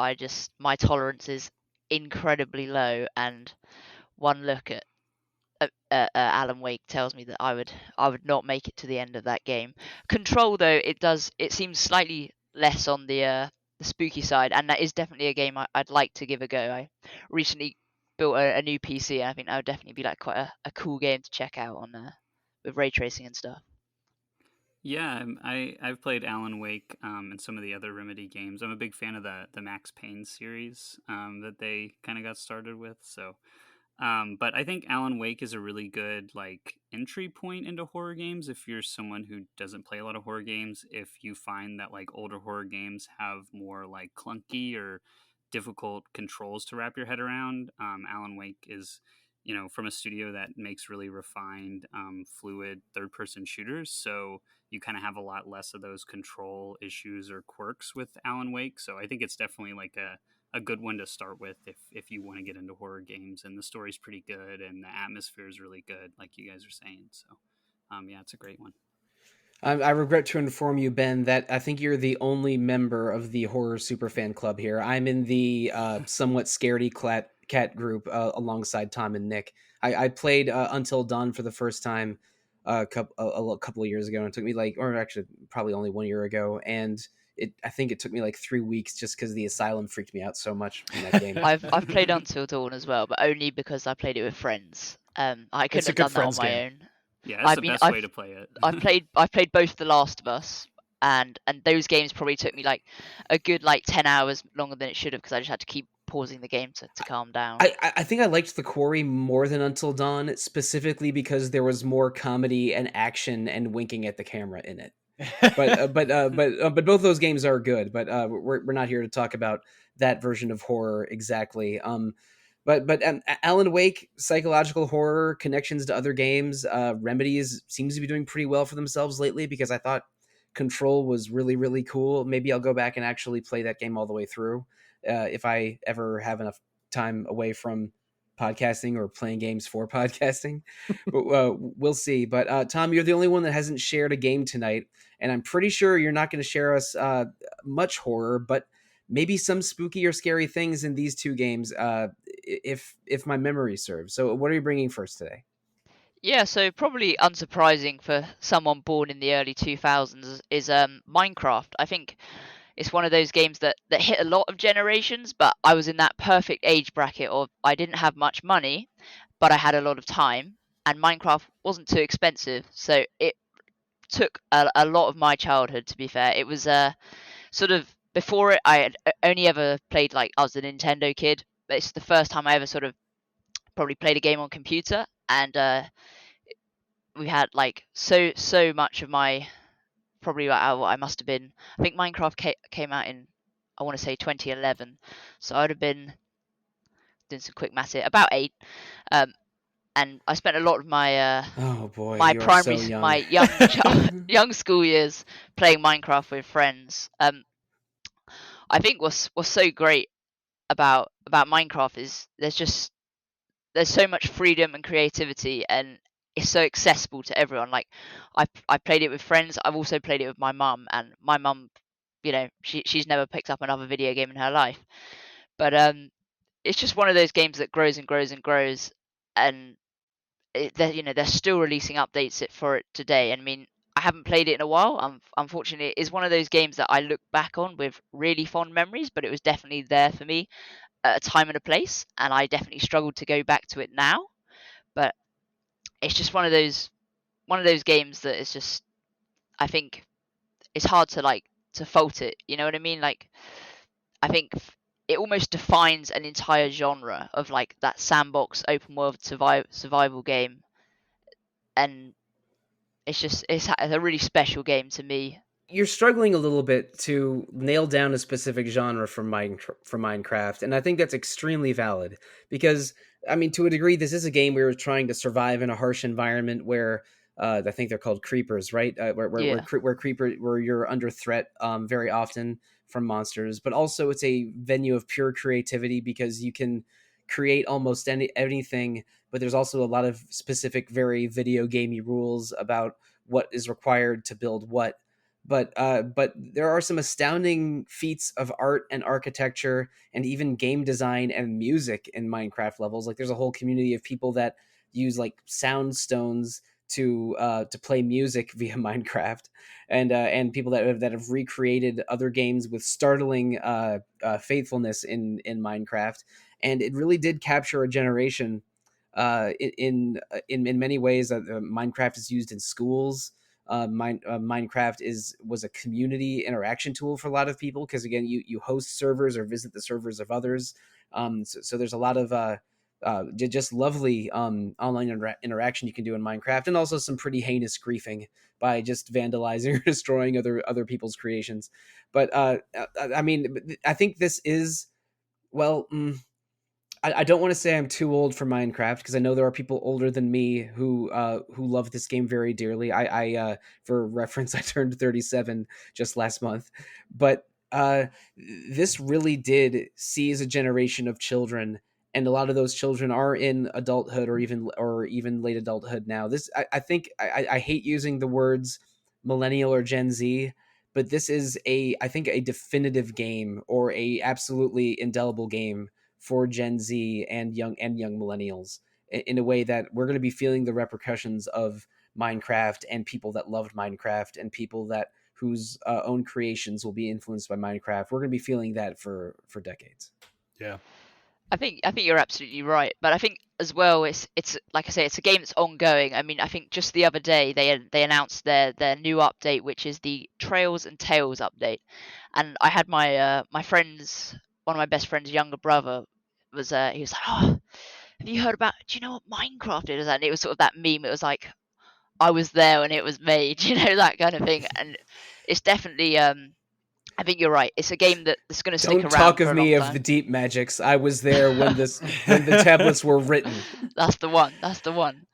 my tolerance is incredibly low, and one look at Alan Wake tells me that I would not make it to the end of that game. Control, though, it seems slightly less on the spooky side, and that is definitely a game I'd like to give a go. I recently built a new PC, and I think that would definitely be like quite a cool game to check out on with ray tracing and stuff. Yeah, I've played Alan Wake and some of the other Remedy games. I'm a big fan of the Max Payne series that they kind of got started with. So, but I think Alan Wake is a really good like entry point into horror games if you're someone who doesn't play a lot of horror games. If you find that like older horror games have more like clunky or difficult controls to wrap your head around, Alan Wake is, you know, from a studio that makes really refined, fluid third-person shooters. So you kind of have a lot less of those control issues or quirks with Alan Wake. So I think it's definitely like a good one to start with if you want to get into horror games. And the story's pretty good and the atmosphere is really good, like you guys are saying. So yeah, it's a great one. I regret to inform you, Ben, that I think you're the only member of the horror superfan club here. I'm in the somewhat scaredy cat group alongside Tom and Nick. I played Until Dawn for the first time a couple of years ago, and it took me like, or actually probably only 1 year ago, and I think it took me like 3 weeks just because the Asylum freaked me out so much in that game. I've played Until Dawn as well, but only because I played it with friends. I couldn't It's a have good done that on friends my game. own. Yeah, that's I the mean, best way to play it. I've played both The Last of Us, and those games probably took me like a good like 10 hours longer than it should have because I just had to keep pausing the game to calm down. I think I liked The Quarry more than Until Dawn, specifically because there was more comedy and action and winking at the camera in it. But both those games are good. But we're not here to talk about that version of horror exactly. But Alan Wake, psychological horror, connections to other games, Remedies seems to be doing pretty well for themselves lately because I thought Control was really, really cool. Maybe I'll go back and actually play that game all the way through if I ever have enough time away from podcasting or playing games for podcasting. But we'll see. But Tom, you're the only one that hasn't shared a game tonight, and I'm pretty sure you're not going to share us much horror, but maybe some spooky or scary things in these two games, if my memory serves. So, what are you bringing first today? Yeah, so probably unsurprising for someone born in the early 2000s is Minecraft. I think it's one of those games that hit a lot of generations, but I was in that perfect age bracket of I didn't have much money, but I had a lot of time, and Minecraft wasn't too expensive, so it took a lot of my childhood, to be fair. It was sort of before it, I had only ever played like I was a Nintendo kid, but it's the first time I ever sort of probably played a game on computer, and we had like so much of my probably what I must have been. I think Minecraft came out in I want to say 2011, so I'd have been doing some quick maths here, about 8. And I spent a lot of my Oh boy, my you are so primary young. my young school years playing Minecraft with friends. I think what's so great about Minecraft is there's so much freedom and creativity, and it's so accessible to everyone. Like I played it with friends. I've also played it with my mum, and my mum, you know, she's never picked up another video game in her life. But it's just one of those games that grows and grows and grows, and they're still releasing updates for it today. And I mean, I haven't played it in a while. Unfortunately, it is one of those games that I look back on with really fond memories, but it was definitely there for me at a time and a place, and I definitely struggled to go back to it now. But it's just one of those games that is just I think it's hard to like to fault it. You know what I mean? Like I think it almost defines an entire genre of like that sandbox open world survival game, and it's a really special game to me. You're struggling a little bit to nail down a specific genre for Minecraft, and I think that's extremely valid because, I mean, to a degree, this is a game where you're trying to survive in a harsh environment where I think they're called creepers, right? Yeah. Where you're under threat very often from monsters, but also it's a venue of pure creativity because you can create almost anything, but there's also a lot of specific, very video gamey rules about what is required to build what. But there are some astounding feats of art and architecture and even game design and music in Minecraft levels. Like there's a whole community of people that use like sound stones to play music via Minecraft, and people that have recreated other games with startling faithfulness in Minecraft, and it really did capture a generation. In many ways, Minecraft is used in schools. Minecraft was a community interaction tool for a lot of people because again, you host servers or visit the servers of others. So there's a lot of just lovely online interaction you can do in Minecraft, and also some pretty heinous griefing by just vandalizing or destroying other people's creations. But I mean, I think this is well. I don't want to say I'm too old for Minecraft because I know there are people older than me who love this game very dearly. For reference, I turned 37 just last month, but this really did seize a generation of children, and a lot of those children are in adulthood or even late adulthood now. I think I hate using the words millennial or Gen Z, but this is I think a definitive game or a absolutely indelible game for Gen Z and young millennials in a way that we're going to be feeling the repercussions of Minecraft, and people that loved Minecraft and people that whose own creations will be influenced by Minecraft. We're going to be feeling that for decades. Yeah. I think you're absolutely right, but I think as well it's like I say, it's a game that's ongoing. I mean, I think just the other day they announced their new update, which is the Trails and Tales update, and I had my friends, one of my best friends' younger brother was he was like, oh, have you heard about? Do you know what Minecraft is? And it was sort of that meme. It was like I was there when it was made, that kind of thing, and it's definitely I think you're right. It's a game that's going to stick Don't around talk for of a long me of time. the deep magics. I was there when the tablets were written. That's the one. That's the one.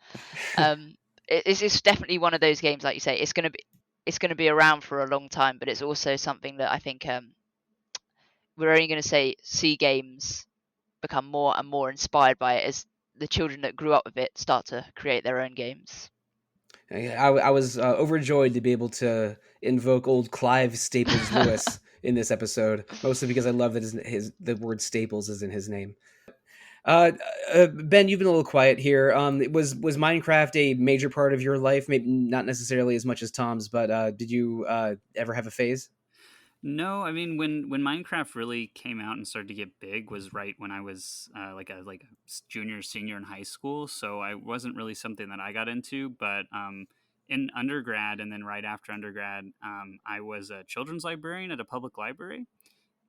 It's definitely one of those games, like you say. It's gonna be around for a long time, but it's also something that I think we're only going to see games become more and more inspired by it as the children that grew up with it start to create their own games. I was overjoyed to be able to invoke old Clive Staples Lewis in this episode, mostly because I love that the word Staples is in his name. Ben, you've been a little quiet here. Was Minecraft a major part of your life? Maybe not necessarily as much as Tom's, but did you ever have a phase? No, I mean when Minecraft really came out and started to get big was right when I was like a junior senior in high school. So I wasn't really something that I got into, but in undergrad and then right after undergrad, I was a children's librarian at a public library,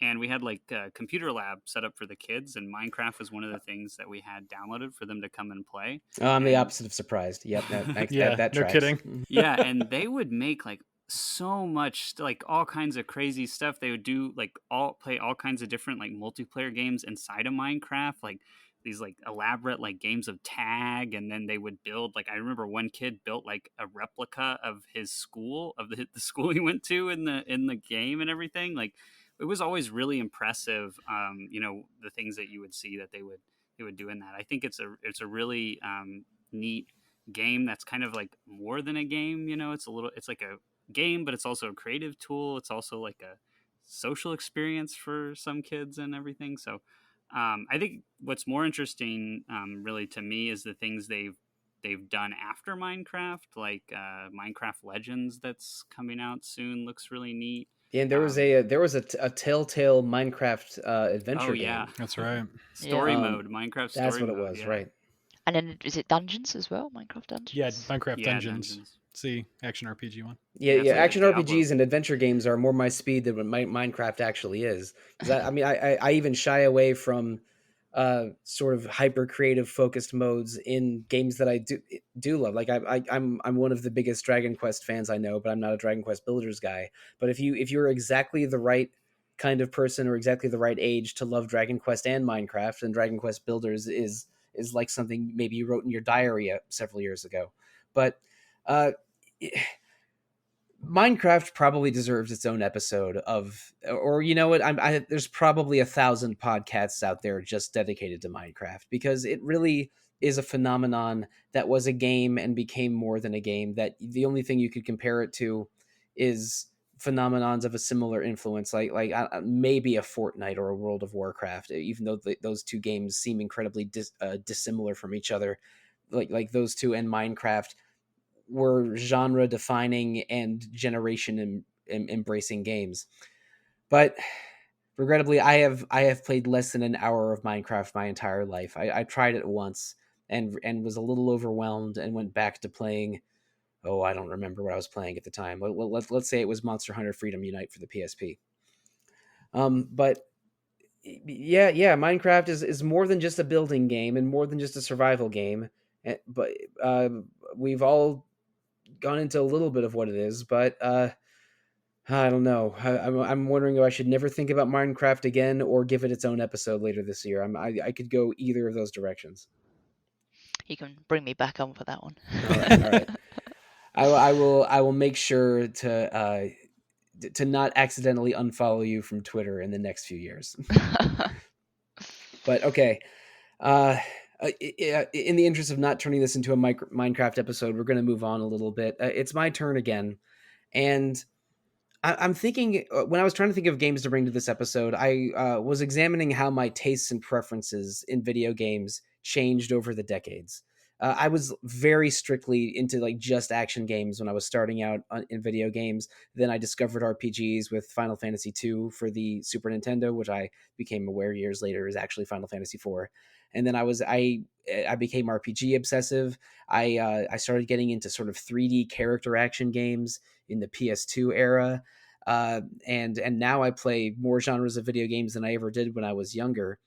and we had like a computer lab set up for the kids, and Minecraft was one of the things that we had downloaded for them to come and play. Oh, I'm the And opposite of surprised. Yep, Yeah, that no tracks. kidding. yeah, and they would make like so much like all kinds of crazy stuff. They would do like play all kinds of different like multiplayer games inside of Minecraft, like these like elaborate like games of tag, and then they would build like I remember one kid built like a replica of his school, of the school he went to in the game and everything. Like it was always really impressive, the things that you would see that they would do in that. I think it's a really neat game that's kind of like more than a game. It's like a game, but it's also a creative tool. It's also like a social experience for some kids and everything. So I think what's more interesting, really to me, is the things they've done after Minecraft, like Minecraft Legends that's coming out soon. Looks really neat. Yeah, and there was a Telltale Minecraft adventure Oh yeah, game. That's right. story Yeah. mode, Minecraft story That's what mode. it was, Yeah. right? And then is it Dungeons as well? Minecraft Dungeons? Yeah, Minecraft Yeah, Dungeons. Dungeons. See, action RPG one. Yeah, Yeah, it's like a action Diablo. RPGs and adventure games are more my speed than what Minecraft actually is. Because I even shy away from sort of hyper creative focused modes in games that I do love. Like I'm one of the biggest Dragon Quest fans I know, but I'm not a Dragon Quest Builders guy. But if you're exactly the right kind of person or exactly the right age to love Dragon Quest and Minecraft, then Dragon Quest Builders is like something maybe you wrote in your diary several years ago. But uh, Minecraft probably deserves its own episode of, or you know what? There's probably 1,000 podcasts out there just dedicated to Minecraft because it really is a phenomenon that was a game and became more than a game. That the only thing you could compare it to is phenomenons of a similar influence, like maybe a Fortnite or a World of Warcraft. Even though those two games seem incredibly dissimilar from each other, like those two and Minecraft were genre defining and generation embracing games. But regrettably, I have played less than an hour of Minecraft my entire life. I tried it once and was a little overwhelmed and went back to playing. Oh, I don't remember what I was playing at the time. Let's say it was Monster Hunter Freedom Unite for the PSP. But yeah, Minecraft is more than just a building game and more than just a survival game. But we've all gone into a little bit of what it is. But I don't know. I'm wondering if I should never think about Minecraft again or give it its own episode later this year. I could go either of those directions. You can bring me back on for that one. All right. I will make sure to not accidentally unfollow you from Twitter in the next few years. But okay. In the interest of not turning this into a Minecraft episode, we're going to move on a little bit. It's my turn again, and I'm thinking when I was trying to think of games to bring to this episode, I was examining how my tastes and preferences in video games changed over the decades. I was very strictly into like just action games when I was starting out in video games. Then I discovered RPGs with Final Fantasy II for the Super Nintendo, which I became aware years later is actually Final Fantasy IV. And then I became RPG obsessive. I started getting into sort of 3D character action games in the PS2 era. And now I play more genres of video games than I ever did when I was younger.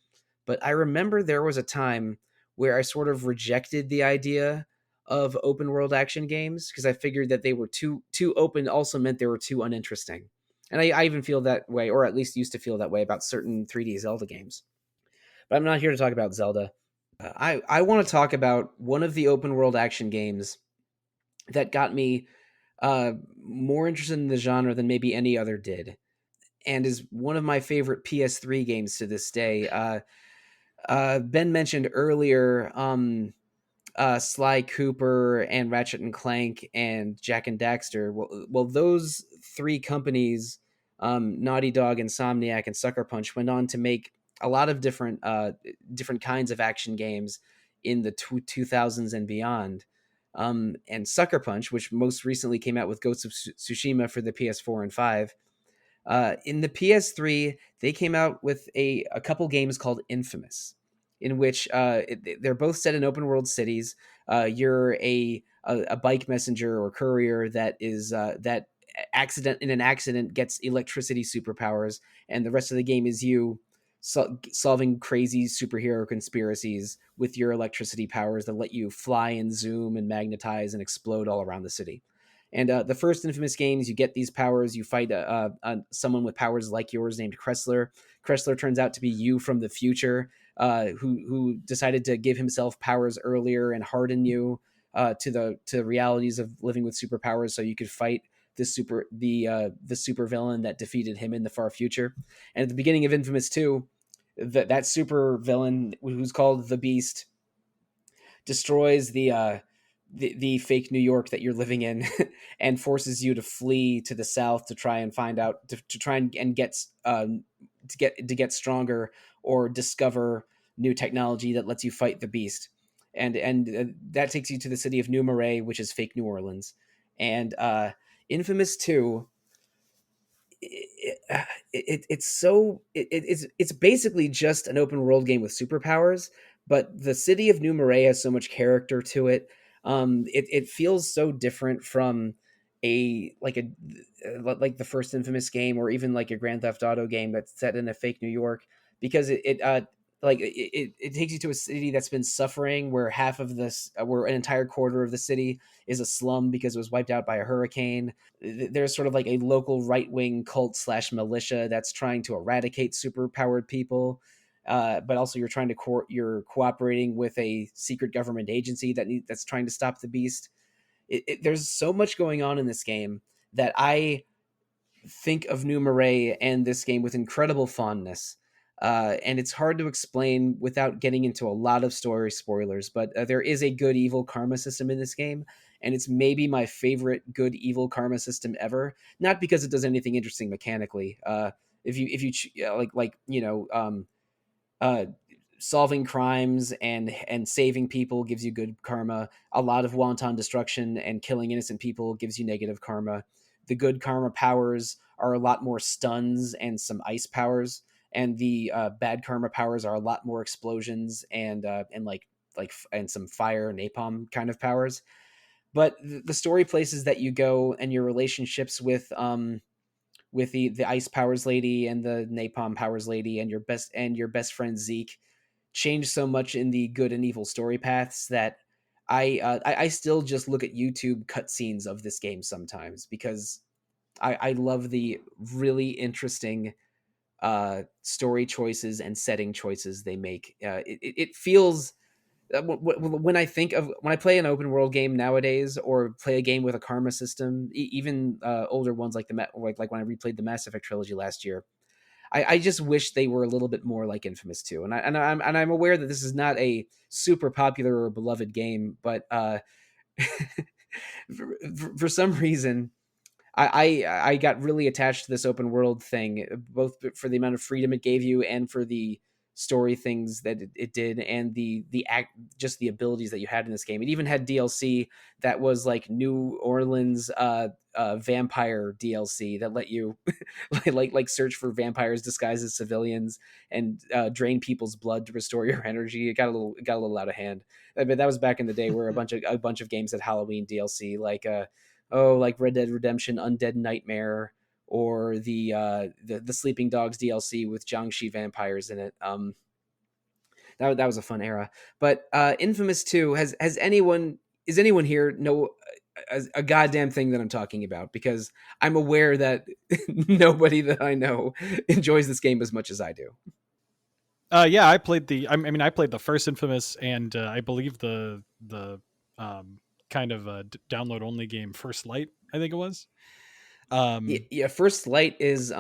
But I remember there was a time where I sort of rejected the idea of open world action games because I figured that they were too open also meant they were too uninteresting. And I even feel that way, or at least used to feel that way about certain 3D Zelda games. But I'm not here to talk about Zelda. I want to talk about one of the open world action games that got me more interested in the genre than maybe any other did, and is one of my favorite PS3 games to this day. Ben mentioned earlier Sly Cooper and Ratchet and Clank and Jack and Daxter. Well, those three companies, Naughty Dog, Insomniac, and Sucker Punch, went on to make a lot of different kinds of action games in the 2000s and beyond. And Sucker Punch, which most recently came out with Ghost of Tsushima for the PS4 and 5. In the PS3, they came out with a couple games called Infamous, in which they're both set in open world cities. You're a bike messenger or courier that is that in an accident gets electricity superpowers, and the rest of the game is you solving crazy superhero conspiracies with your electricity powers that let you fly and zoom and magnetize and explode all around the city. And the first Infamous games, you get these powers. You fight someone with powers like yours named Kressler. Kressler turns out to be you from the future, who decided to give himself powers earlier and harden you to the realities of living with superpowers, so you could fight the super villain that defeated him in the far future. And at the beginning of Infamous 2, that super villain, who's called the Beast, destroys the fake New York that you're living in and forces you to flee to the south to try and find out to try and get stronger or discover new technology that lets you fight the Beast. And that takes you to the city of New Marais, which is fake New Orleans. And Infamous 2, it's basically just an open world game with superpowers, but the city of New Marais has so much character to it. It feels so different from like the first Infamous game, or even like a Grand Theft Auto game that's set in a fake New York, because it takes you to a city that's been suffering, where half of this, where an entire quarter of the city is a slum because it was wiped out by a hurricane. There's sort of like a local right-wing cult / militia that's trying to eradicate superpowered people. But also you're trying to you're cooperating with a secret government agency that's trying to stop the Beast. There's so much going on in this game that I think of New Marais and this game with incredible fondness. And it's hard to explain without getting into a lot of story spoilers, but there is a good evil karma system in this game, and it's maybe my favorite good evil karma system ever. Not because it does anything interesting mechanically. If you solving crimes and saving people gives you good karma. A lot of wanton destruction and killing innocent people gives you negative karma. The good karma powers are a lot more stuns and some ice powers, and the bad karma powers are a lot more explosions and and some fire napalm kind of powers. But the story places that you go and your relationships with the ice powers lady and the napalm powers lady and your best friend Zeke change so much in the good and evil story paths that I still just look at YouTube cutscenes of this game sometimes because I love the really interesting story choices and setting choices they make. It feels when I think of when I play an open world game nowadays or play a game with a karma system, even older ones like like when I replayed the Mass Effect trilogy last year, I just wish they were a little bit more like Infamous 2. And I'm aware that this is not a super popular or beloved game, but for some reason I got really attached to this open world thing, both for the amount of freedom it gave you and for the story things that it did, and the act, just the abilities that you had in this game. It even had DLC that was like New Orleans vampire DLC that let you like search for vampires disguised as civilians and drain people's blood to restore your energy. It got a little out of hand. I mean, that was back in the day where a bunch of games had Halloween DLC like Red Dead Redemption Undead Nightmare or the Sleeping Dogs DLC with Jiangxi vampires in it. That was a fun era. But Infamous 2 has anyone is anyone here know a goddamn thing that I'm talking about? Because I'm aware that nobody that I know enjoys this game as much as I do. Yeah, I played I played the first Infamous, and I believe the kind of download only game First Light, I think it was. Yeah, First Light is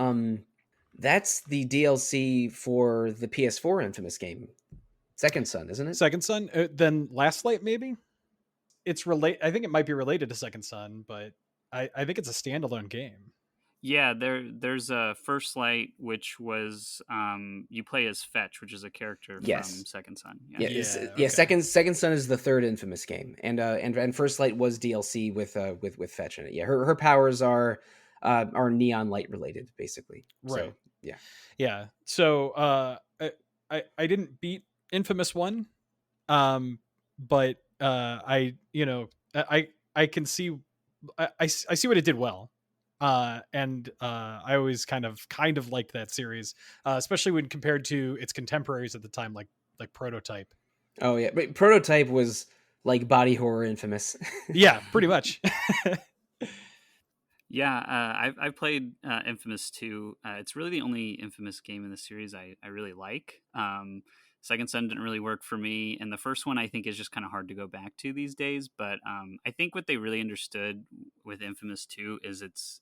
that's the DLC for the PS4 Infamous game, Second Son, isn't it? Second Son. Then Last Light, maybe it's relate. I think it might be related to Second Son, but I think it's a standalone game. Yeah, there's a First Light, which was you play as Fetch, which is a character Yes. from Second Son. Yeah, Yeah, yeah. okay. Second Son is the third Infamous game, and First Light was DLC with Fetch in it. Yeah, her powers are neon light related, basically. Right. So yeah, Yeah. So I didn't beat Infamous 1, but I can see I see what it did well. And I always kind of liked that series, especially when compared to its contemporaries at the time, like Prototype. oh yeah, but Prototype was like body horror Infamous. Yeah, pretty much. Yeah, I've played Infamous 2. It's really the only Infamous game in the series I really like. Second Son didn't really work for me, and the first one I think is just kind of hard to go back to these days. But I think what they really understood with Infamous 2 is it's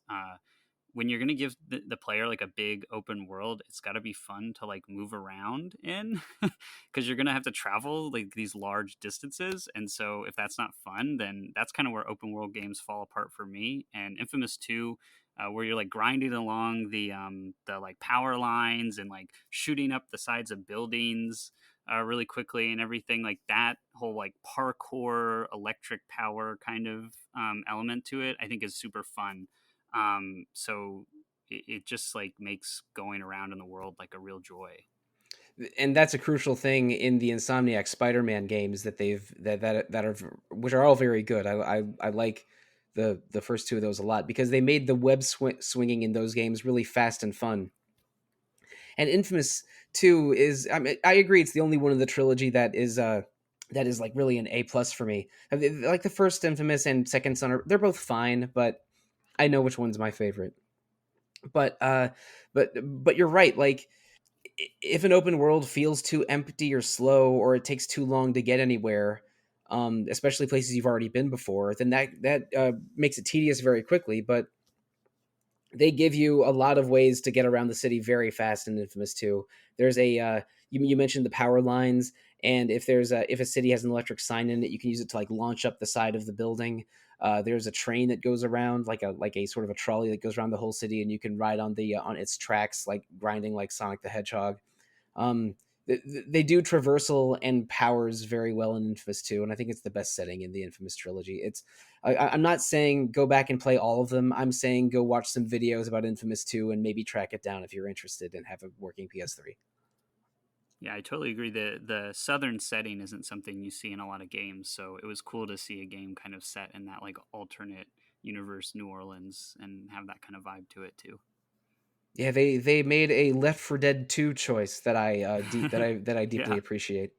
when you're going to give the player like a big open world, it's got to be fun to like move around in because you're going to have to travel like these large distances. And so if that's not fun, then that's kind of where open world games fall apart for me. And Infamous 2, where you're like grinding along the like power lines and like shooting up the sides of buildings really quickly and everything like that whole like parkour electric power kind of element to it, I think is super fun. So it just like makes going around in the world like a real joy. And that's a crucial thing in the Insomniac Spider-Man games that that are which are all very good. I like the first two of those a lot because they made the web swinging in those games really fast and fun. And Infamous 2 is I agree it's the only one of the trilogy that is like really an A+ for me. Like the first Infamous and Second Son they're both fine, but I know which one's my favorite. But but you're right, like if an open world feels too empty or slow or it takes too long to get anywhere, especially places you've already been before, then that makes it tedious very quickly. But they give you a lot of ways to get around the city very fast in Infamous 2. There's you mentioned the power lines, and if a city has an electric sign in it, you can use it to like launch up the side of the building. There's a train that goes around like a sort of a trolley that goes around the whole city, and you can ride on its tracks like grinding like Sonic the Hedgehog. Um, they do traversal and powers very well in Infamous 2, and I think it's the best setting in the Infamous trilogy. I'm not saying go back and play all of them. I'm saying go watch some videos about Infamous 2 and maybe track it down if you're interested and have a working PS3. Yeah, I totally agree. The southern setting isn't something you see in a lot of games, so it was cool to see a game kind of set in that like alternate universe New Orleans and have that kind of vibe to it too. Yeah, they made a Left 4 Dead 2 choice that I deeply Yeah. appreciate.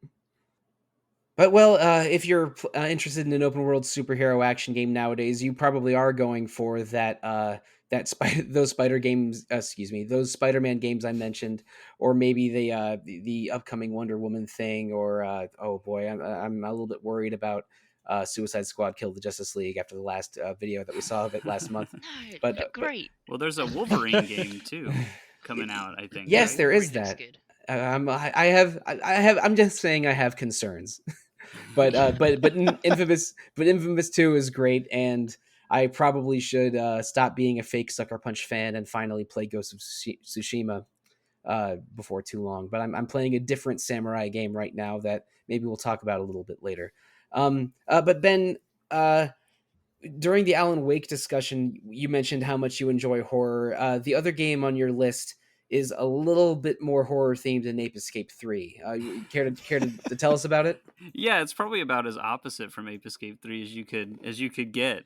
But well, if you're interested in an open world superhero action game nowadays, you probably are going for those Spider games. Excuse me, those Spider-Man games I mentioned, or maybe the upcoming Wonder Woman thing, or oh boy, I'm a little bit worried about Suicide Squad Kill the Justice League after the last video that we saw of it last month. No, it But looked great. Well, there's a Wolverine game too coming out, I think, yes, Yeah, right? there is Wolverine looks that. good. I have. I'm just saying I have concerns. But Infamous 2 is great, and I probably should stop being a fake Sucker Punch fan and finally play Ghost of Tsushima before too long. But I'm playing a different samurai game right now that maybe we'll talk about a little bit later. But Ben, uh, during the Alan Wake discussion, you mentioned how much you enjoy horror. The other game on your list is a little bit more horror themed than Ape Escape 3. You care to tell us about it? Yeah, it's probably about as opposite from Ape Escape 3 as you could get.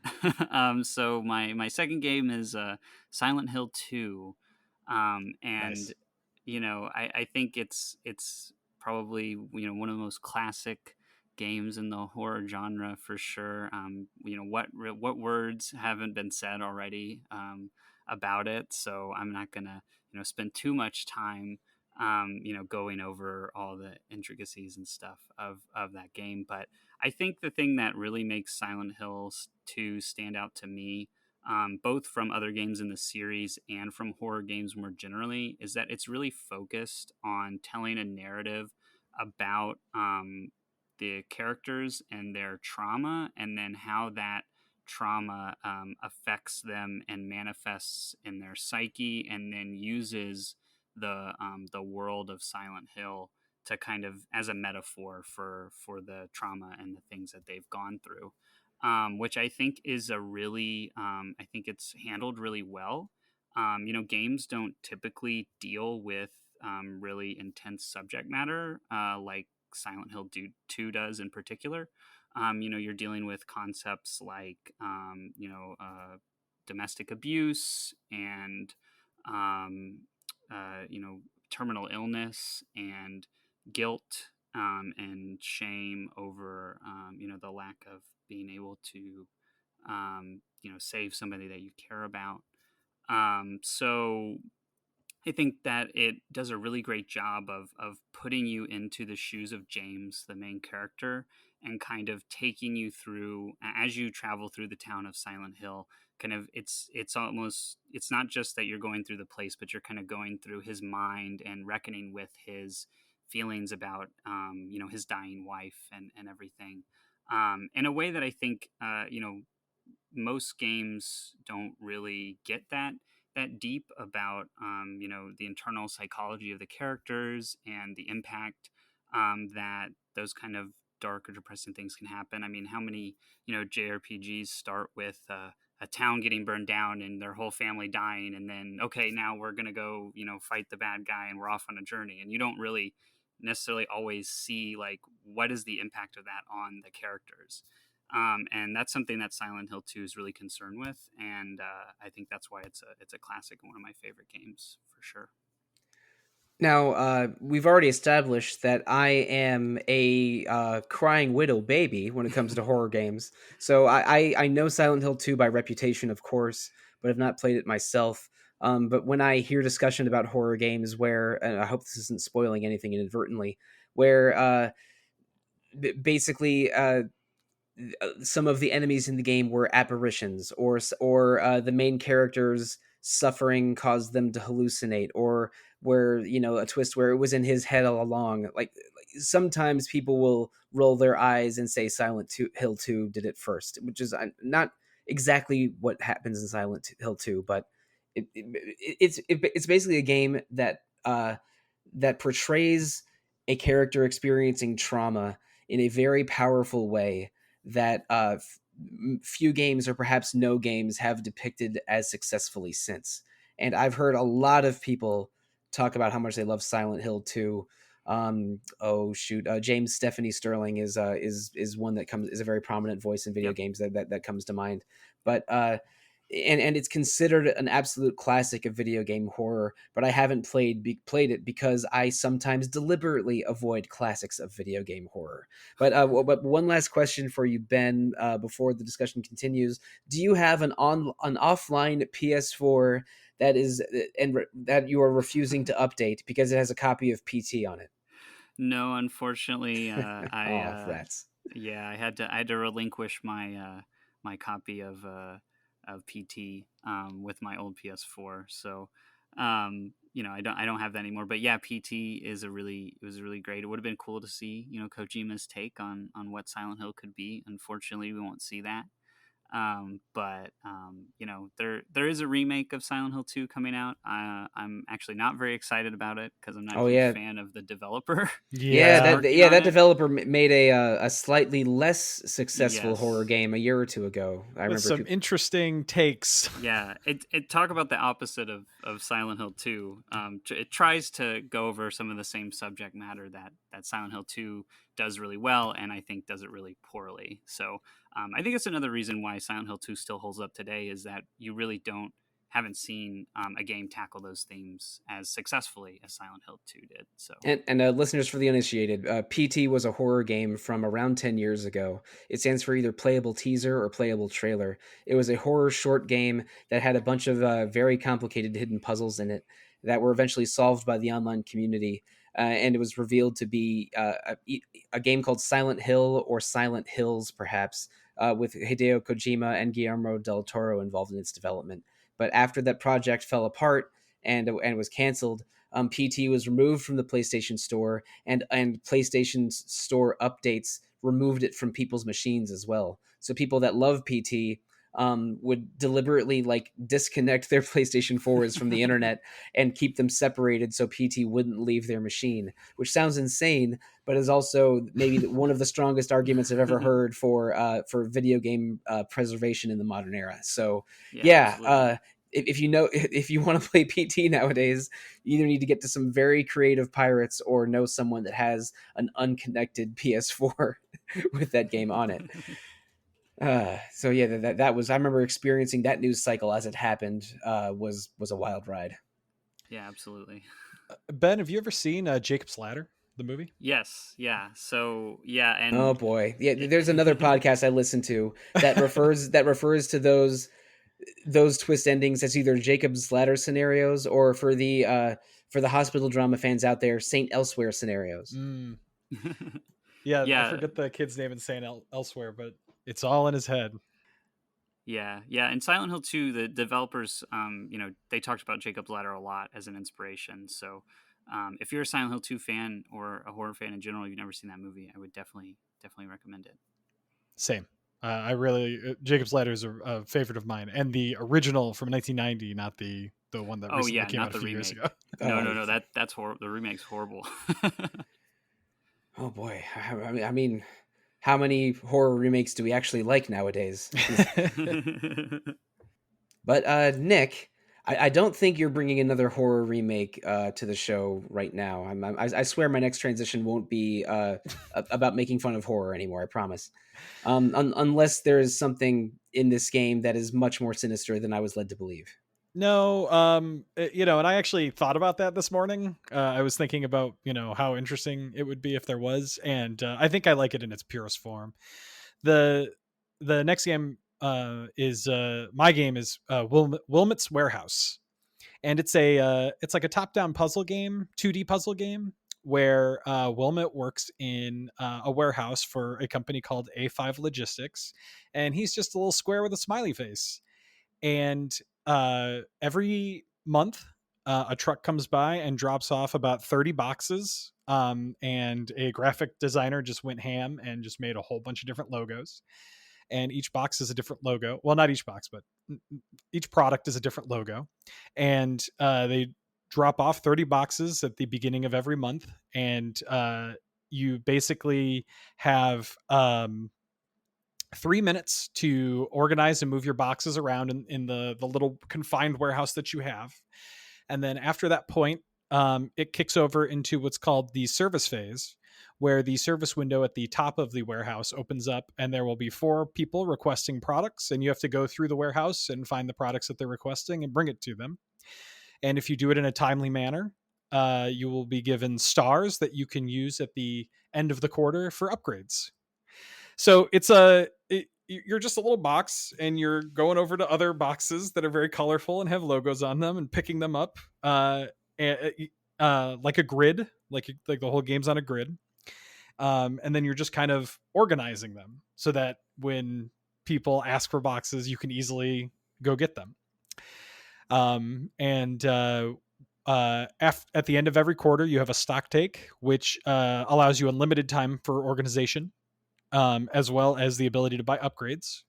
So my second game is Silent Hill 2. And Nice. I think it's probably one of the most classic games in the horror genre for sure. What words haven't been said already about it, so I'm not gonna spend too much time going over all the intricacies and stuff of that game. But I think the thing that really makes Silent Hill 2 stand out to me, both from other games in the series and from horror games more generally, is that it's really focused on telling a narrative about the characters and their trauma, and then how that trauma affects them and manifests in their psyche, and then uses the world of Silent Hill to kind of as a metaphor for the trauma and the things that they've gone through, which I think is a really I think it's handled really well. Games don't typically deal with really intense subject matter like Silent Hill 2 does in particular. You're dealing with concepts like domestic abuse and um, terminal illness and guilt and shame over the lack of being able to save somebody that you care about. So I think that it does a really great job of putting you into the shoes of James, the main character, and kind of taking you through as you travel through the town of Silent Hill. Kind of, it's not just that you're going through the place, but you're kind of going through his mind and reckoning with his feelings about his dying wife and everything, in a way that I think most games don't really get that deep about the internal psychology of the characters and the impact that those kind of dark or depressing things can happen. I mean, how many JRPGs start with a town getting burned down and their whole family dying, and then okay, now we're gonna go fight the bad guy and we're off on a journey, and you don't really necessarily always see like what is the impact of that on the characters. And that's something that Silent Hill 2 is really concerned with, and I think that's why it's a classic and one of my favorite games for sure. Now, we've already established that I am a crying widow baby when it comes to horror games. So I know Silent Hill 2 by reputation, of course, but have not played it myself. But when I hear discussion about horror games where, and I hope this isn't spoiling anything inadvertently, where basically some of the enemies in the game were apparitions, or the main characters suffering caused them to hallucinate, or where a twist where it was in his head all along. Like sometimes people will roll their eyes and say Hill 2 did it first, which is not exactly what happens in Silent Hill 2, but it's basically a game that that portrays a character experiencing trauma in a very powerful way that few games or perhaps no games have depicted as successfully since. And I've heard a lot of people talk about how much they love Silent Hill 2. Oh shoot, James Stephanie Sterling is one that is a very prominent voice in video Yep. games that comes to mind. But and it's considered an absolute classic of video game horror, but I haven't played it because I sometimes deliberately avoid classics of video game horror. But one last question for you, Ben, before the discussion continues: do you have an offline PS4 that is that you are refusing to update because it has a copy of PT on it? No, unfortunately, Oh, rats. yeah, I had to relinquish my my copy of PT with my old PS4. So you know, I don't have that anymore. But yeah, PT is it was really great. It would have been cool to see, you know, Kojima's take on what Silent Hill could be. Unfortunately, we won't see that. But you know, there is a remake of Silent Hill 2 coming out. I'm actually not very excited about it because I'm not a Oh huge yeah. fan of the developer Yeah, that's Yeah. working on that it. developer made a slightly less successful horror Yes. game a year or two ago. I With remember some people. interesting takes. Yeah, it talk about the opposite of Silent Hill 2. It tries to go over some of the same subject matter that Silent Hill 2 does really well, and I think does it really poorly. So I think it's another reason why Silent Hill 2 still holds up today is that you really haven't seen a game tackle those themes as successfully as Silent Hill 2 did. So And listeners, for the uninitiated, PT was a horror game from around 10 years ago. It stands for either playable teaser or playable trailer. It was a horror short game that had a bunch of very complicated hidden puzzles in it that were eventually solved by the online community. And it was revealed to be a game called Silent Hill or Silent Hills, perhaps, with Hideo Kojima and Guillermo del Toro involved in its development. But after that project fell apart and was canceled, PT was removed from the PlayStation Store, and PlayStation Store updates removed it from people's machines as well. So people that love PT would deliberately like disconnect their PlayStation 4s from the internet and keep them separated so PT wouldn't leave their machine, which sounds insane, but is also maybe one of the strongest arguments I've ever heard for video game preservation in the modern era. So yeah, yeah, absolutely. if you want to play PT nowadays, you either need to get to some very creative pirates or know someone that has an unconnected PS4 with that game on it. So yeah, that was, I remember experiencing that news cycle as it happened. Was a wild ride. Yeah, absolutely. Ben, have you ever seen Jacob's Ladder, the movie? Yes, yeah. So yeah, Oh and boy, yeah. There's another podcast I listen to that refers to those twist endings as either Jacob's Ladder scenarios or for the hospital drama fans out there, Saint Elsewhere scenarios. Mm. Yeah, I yeah, forget the kid's name in Saying Elsewhere, but it's all in his head. yeah. In Silent Hill 2, the developers, you know, they talked about Jacob's Ladder a lot as an inspiration. So, if you're a Silent Hill 2 fan or a horror fan in general, you've never seen that movie, I would definitely recommend it. Same. I really Jacob's Ladder is a favorite of mine, and the original from 1990, not the one that Oh recently yeah, came not out a the few years ago. remake. No, Oh, no, no. That's horrible. The remake's horrible. oh boy. I mean, how many horror remakes do we actually like nowadays? But Nick, I don't think you're bringing another horror remake to the show right now. I swear my next transition won't be about making fun of horror anymore. I promise. Unless there is something in this game that is much more sinister than I was led to believe. No, you know, and I actually thought about that this morning. I was thinking about, you know, how interesting it would be if there was, and I think I like it in its purest form. The the next game is my game is Wilmot's Warehouse, and it's like a top down puzzle game, 2D puzzle game where Wilmot works in a warehouse for a company called A5 Logistics, and he's just a little square with a smiley face. And every month, a truck comes by and drops off about 30 boxes. And a graphic designer just went ham and just made a whole bunch of different logos. And each box is a different logo. Well, not each box, but each product is a different logo. And drop off 30 boxes at the beginning of every month, and you basically have 3 minutes to organize and move your boxes around in the little confined warehouse that you have. And then after that point, it kicks over into what's called the service phase, where the service window at the top of the warehouse opens up, and there will be 4 people requesting products, and you have to go through the warehouse and find the products that they're requesting and bring it to them. And if you do it in a timely manner, you will be given stars that you can use at the end of the quarter for upgrades. So you're just a little box, and you're going over to other boxes that are very colorful and have logos on them, and picking them up like a grid, like the whole game's on a grid. And then you're just kind of organizing them so that when people ask for boxes, you can easily go get them. At the end of every quarter, you have a stock take, which allows you unlimited time for organization, as well as the ability to buy upgrades.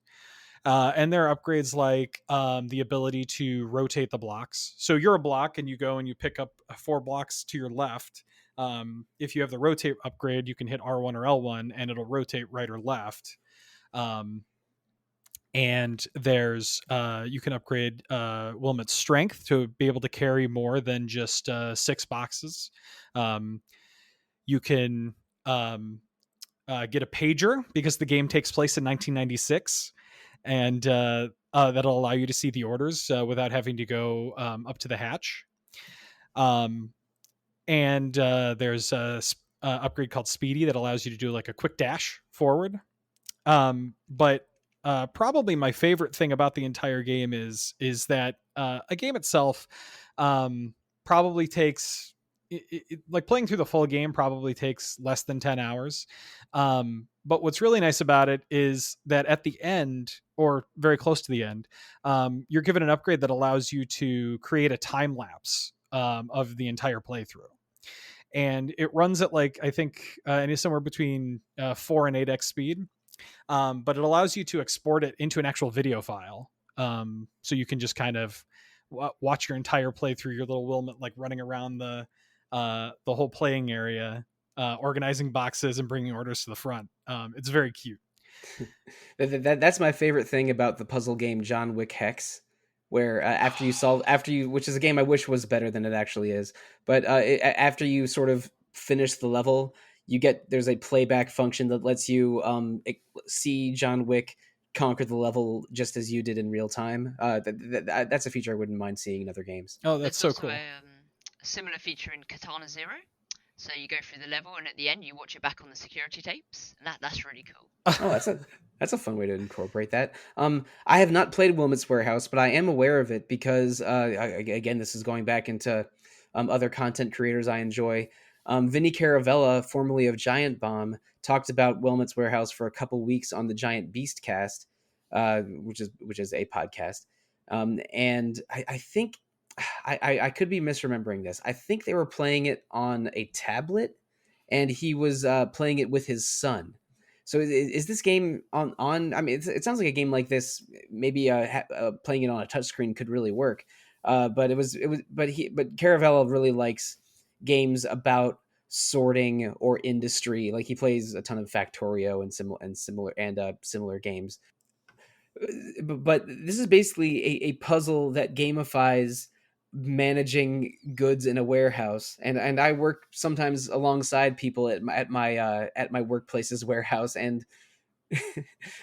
And there are upgrades like the ability to rotate the blocks. So you're a block and you go and you pick up 4 blocks to your left. If you have the rotate upgrade, you can hit R1 or L1 and it'll rotate right or left. And there's you can upgrade Wilmot's strength to be able to carry more than just 6 boxes. You can get a pager because the game takes place in 1996, and that'll allow you to see the orders without having to go up to the hatch. And there's a upgrade called Speedy that allows you to do like a quick dash forward. But probably my favorite thing about the entire game is that a game itself probably takes like playing through the full game probably takes less than 10 hours. But what's really nice about it is that at the end, or very close to the end, you're given an upgrade that allows you to create a time lapse of the entire playthrough. And it runs at like, I think somewhere between 4 and 8x speed. But it allows you to export it into an actual video file. So you can just kind of watch your entire playthrough, your little Wilmot, like running around the whole playing area, organizing boxes and bringing orders to the front. It's very cute. That's my favorite thing about the puzzle game John Wick Hex, where which is a game I wish was better than it actually is, but after you sort of finish the level, there's a playback function that lets you see John Wick conquer the level just as you did in real time. That's a feature I wouldn't mind seeing in other games. Oh, that's so cool. A similar feature in Katana Zero. So you go through the level, and at the end, you watch it back on the security tapes, and that's really cool. Oh, that's a fun way to incorporate that. I have not played Wilmot's Warehouse, but I am aware of it because, again, this is going back into other content creators I enjoy. Vinny Caravella, formerly of Giant Bomb, talked about Wilmot's Warehouse for a couple weeks on the Giant Beast Cast, which is a podcast. And I think I could be misremembering this. I think they were playing it on a tablet, and he was playing it with his son. So is this game on? I mean, it sounds like a game like this. Maybe playing it on a touchscreen could really work. But Caravella really likes games about sorting or industry. Like he plays a ton of Factorio and similar games. But this is basically a puzzle that gamifies managing goods in a warehouse, and I work sometimes alongside people at my workplace's warehouse, and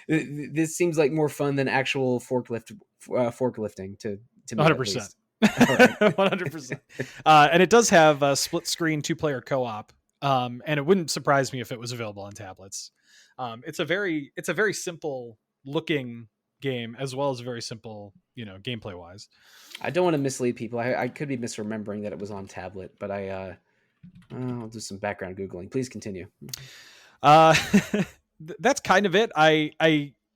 this seems like more fun than actual forklifting to me. 100%. 100%. And it does have a split screen 2-player co-op, and it wouldn't surprise me if it was available on tablets. It's a very simple looking game, as well as very simple, gameplay wise. I don't want to mislead people. I could be misremembering that it was on tablet, but I'll do some background Googling. Please continue. That's kind of it. I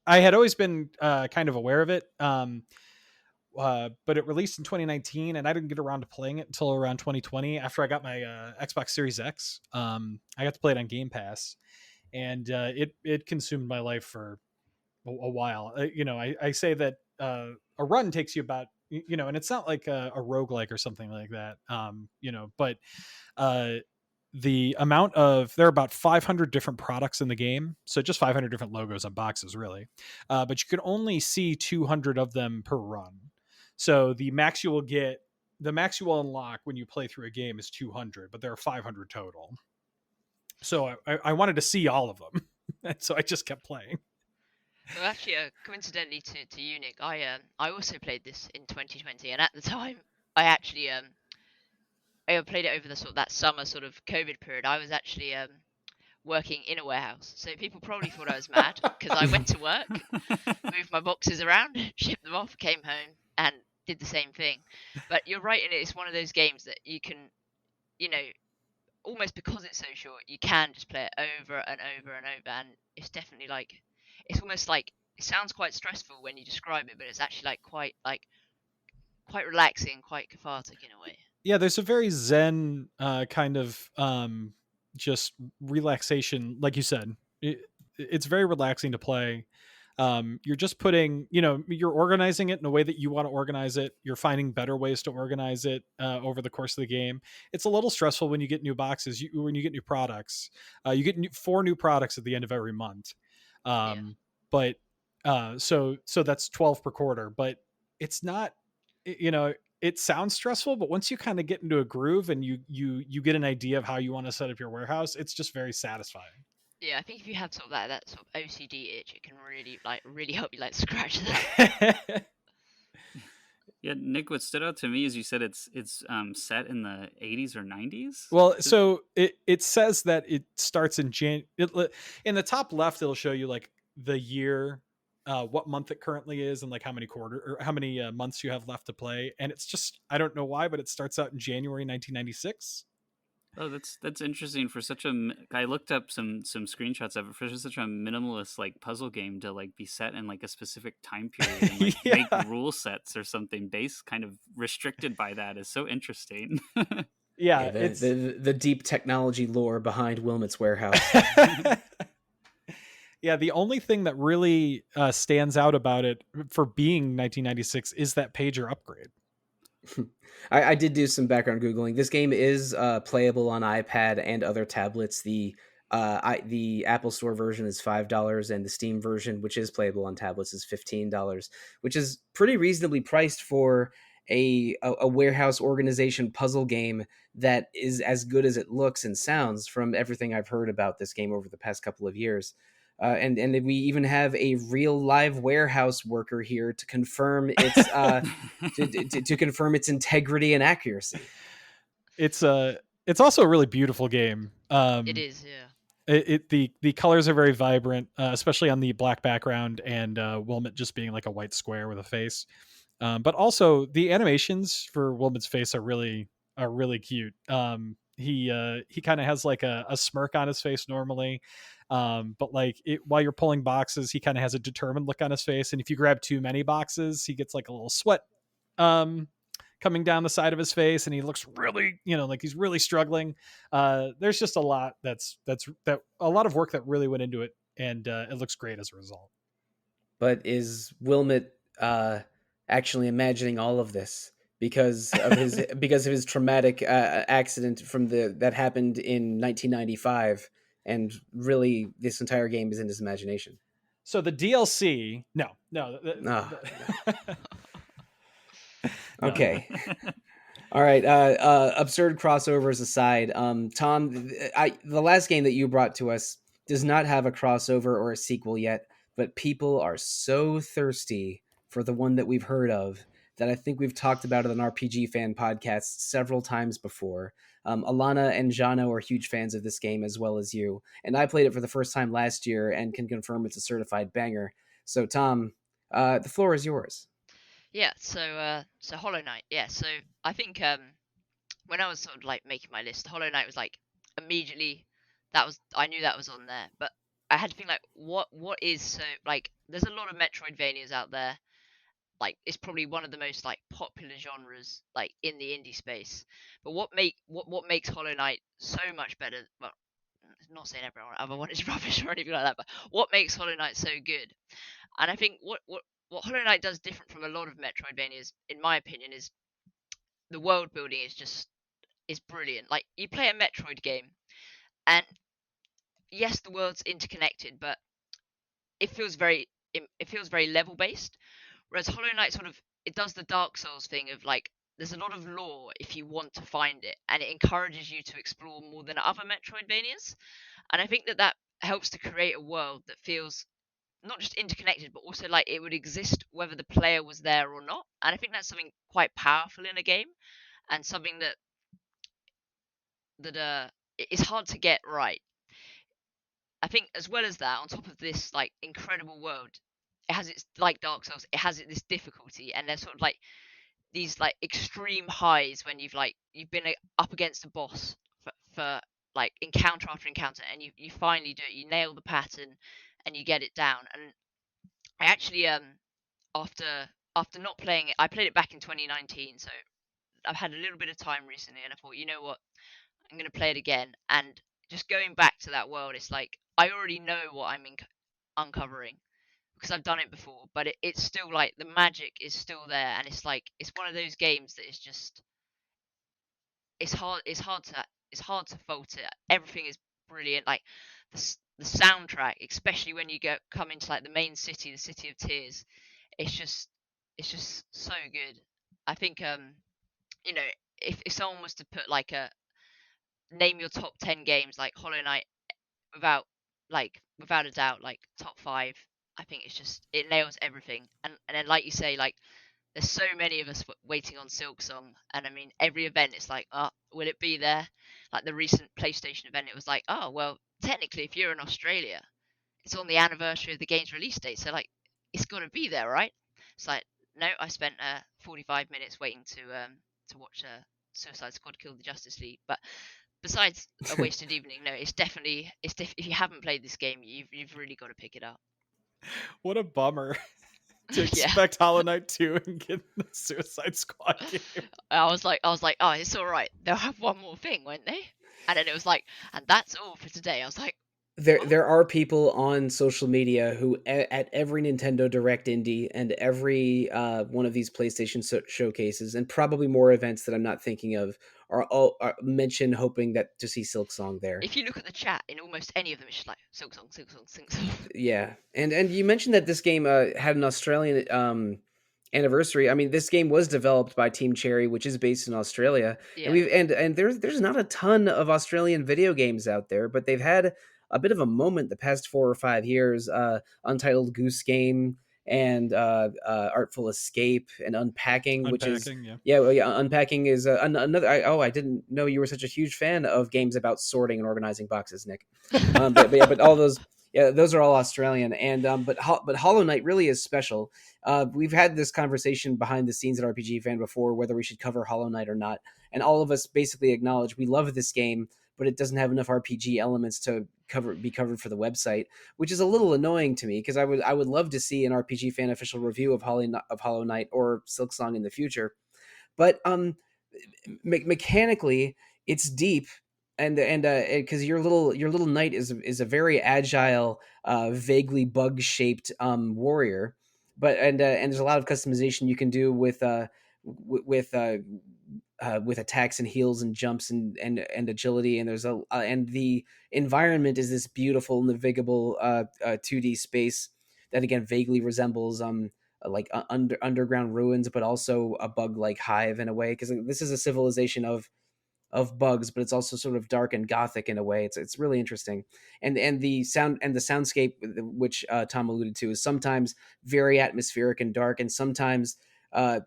had always been kind of aware of it, but it released in 2019, and I didn't get around to playing it until around 2020 after I got my Xbox Series X. I got to play it on Game Pass, and it consumed my life for a while. I say that a run takes you about and it's not like a roguelike or something like that. But uh, the amount of there are about 500 different products in the game, so just 500 different logos on boxes, really. But you can only see 200 of them per run. So the max you will unlock when you play through a game is 200, but there are 500 total. So I wanted to see all of them, and so I just kept playing. Well, actually, coincidentally to you, Nick, I also played this in 2020, and at the time, I played it over the that summer sort of COVID period. I was actually working in a warehouse, so people probably thought I was mad because I went to work, moved my boxes around, shipped them off, came home, and did the same thing. But you're right in it. It's one of those games that you can, you know, almost because it's so short, you can just play it over and over and over, and it's definitely like, it's almost like it sounds quite stressful when you describe it, but it's actually quite relaxing, quite cathartic in a way. Yeah, there's a very zen kind of just relaxation, like you said. It's very relaxing to play. You're just putting, you're organizing it in a way that you want to organize it. You're finding better ways to organize it over the course of the game. It's a little stressful when you get new boxes, when you get new products. You get 4 new products at the end of every month. Yeah. But so that's 12 per quarter, but it's not, it sounds stressful, but once you kind of get into a groove and you get an idea of how you want to set up your warehouse, it's just very satisfying. Yeah, I think if you have sort of that sort of OCD itch, it can really help you scratch that. Yeah, Nick, what stood out to me is you said it's set in the 80s or 90s. Well, so it says that it starts in in the top left, it'll show you like the year, what month it currently is, and like how many months you have left to play. And it's just, I don't know why, but it starts out in January 1996. Oh, that's interesting for such a. I looked up some screenshots of it for such a minimalist puzzle game to be set in a specific time period and Yeah. make rule sets or something based kind of restricted by that is so interesting. Yeah, the deep technology lore behind Wilmot's warehouse. Yeah, the only thing that really stands out about it for being 1996 is that pager upgrade. I did do some background Googling. This game is playable on iPad and other tablets. The Apple Store version is $5, and the Steam version, which is playable on tablets, is $15, which is pretty reasonably priced for a warehouse organization puzzle game that is as good as it looks and sounds from everything I've heard about this game over the past couple of years. And we even have a real live warehouse worker here to confirm its to confirm its integrity and accuracy. It's also a really beautiful game. It is, yeah. The colors are very vibrant, especially on the black background, and Wilmot just being like a white square with a face. But also the animations for Wilmot's face are really cute. He kind of has like a smirk on his face normally. But while you're pulling boxes, he kind of has a determined look on his face. And if you grab too many boxes, he gets like a little sweat coming down the side of his face, and he looks really, like he's really struggling. There's just a lot a lot of work that really went into it, and it looks great as a result. But is Wilmot actually imagining all of this because of his traumatic accident that happened in 1995? And really, this entire game is in his imagination. So the DLC, no. Okay. All right. Absurd crossovers aside, Tom, the last game that you brought to us does not have a crossover or a sequel yet, but people are so thirsty for the one that we've heard of that I think we've talked about it on RPGFan podcasts several times before. Alana and Jano are huge fans of this game as well as you, and I played it for the first time last year and can confirm it's a certified banger. So, Tom, the floor is yours. Yeah, so Hollow Knight. Yeah, so I think when I was sort of making my list, Hollow Knight was immediately I knew that was on there, but I had to think what is so there's a lot of Metroidvanias out there. It's probably one of the most popular genres in the indie space. But what makes Hollow Knight so much better? Well, not saying everyone other one is rubbish or anything like that, but what makes Hollow Knight so good? And I think what what Hollow Knight does different from a lot of Metroidvanias, in my opinion, is the world building is brilliant. Like, you play a Metroid game, and yes, the world's interconnected, but it feels very it feels very level based. Whereas Hollow Knight sort of, it does the Dark Souls thing of like, there's a lot of lore if you want to find it, and it encourages you to explore more than other Metroidvanias. And I think that that helps to create a world that feels not just interconnected, but also like it would exist whether the player was there or not. And I think that's something quite powerful in a game, and something that is hard to get right. I think as well as that, on top of this like incredible world, it has its, like Dark Souls, it has this difficulty, and there's sort of like these like extreme highs when you've been up against a boss for like encounter after encounter, and you finally do it, you nail the pattern, and you get it down. And I actually after after not playing it, I played it back in 2019, so I've had a little bit of time recently, and I thought, you know what, I'm gonna play it again. And just going back to that world, it's like I already know what I'm uncovering because I've done it before, but it's still like the magic is still there, and it's like it's one of those games that is just it's hard to fault it. Everything is brilliant. Like the soundtrack, especially when you come into like the main city, the City of Tears, it's just it's just so good. I think you know, if someone was to put like a name your top 10 games, like Hollow Knight, without without a doubt, like top 5, I think it's just, it nails everything. And then like you say, like there's so many of us waiting on Silk Song, and I mean every event it's like, oh, will it be there? Like the recent PlayStation event, it was like, oh well, technically if you're in Australia, it's on the anniversary of the game's release date, so like it's got to be there, right? It's like, no, I spent 45 minutes waiting to watch Suicide Squad kill the Justice League. But besides a wasted evening, no, if you haven't played this game, you've really got to pick it up. What a bummer to Yeah, expect Hollow Knight 2 and get the Suicide Squad game. I was like, oh, it's all right. They'll have one more thing, won't they? And then it was like, and that's all for today. I was like, There are people on social media who at every Nintendo Direct Indie and every one of these PlayStation showcases, and probably more events that I'm not thinking of, are mention hoping that to see Silk Song there. if you look at the chat in almost any of them, it's just like Silk Song, Silk Song, Silk Song. Yeah, and you mentioned that this game had an Australian anniversary. I mean, this game was developed by Team Cherry, which is based in Australia, and Yeah. we've and there's not a ton of Australian video games out there, but they've had a bit of a moment the past 4 or 5 years. Untitled Goose Game and Artful Escape and Unpacking, which is Unpacking, yeah. yeah, well, yeah, Unpacking is another. I didn't know you were such a huge fan of games about sorting and organizing boxes, Nick. But all those. Yeah, those are all Australian, and but Hollow Knight really is special. We've had this conversation behind the scenes at RPG Fan before, whether we should cover Hollow Knight or not, and all of us basically acknowledge we love this game, but it doesn't have enough RPG elements to be covered for the website, which is a little annoying to me because I would love to see an RPG Fan official review of Hollow Knight or Silksong in the future, but mechanically it's deep, and because your little knight is a very agile, vaguely bug shaped warrior, but and there's a lot of customization you can do with with attacks and heals and jumps and agility, and there's a and the environment is this beautiful navigable 2D space that again vaguely resembles like underground ruins, but also a bug like hive in a way, because this is a civilization of bugs, but it's also sort of dark and gothic in a way. It's really interesting, and the soundscape, which Tom alluded to, is sometimes very atmospheric and dark, and sometimes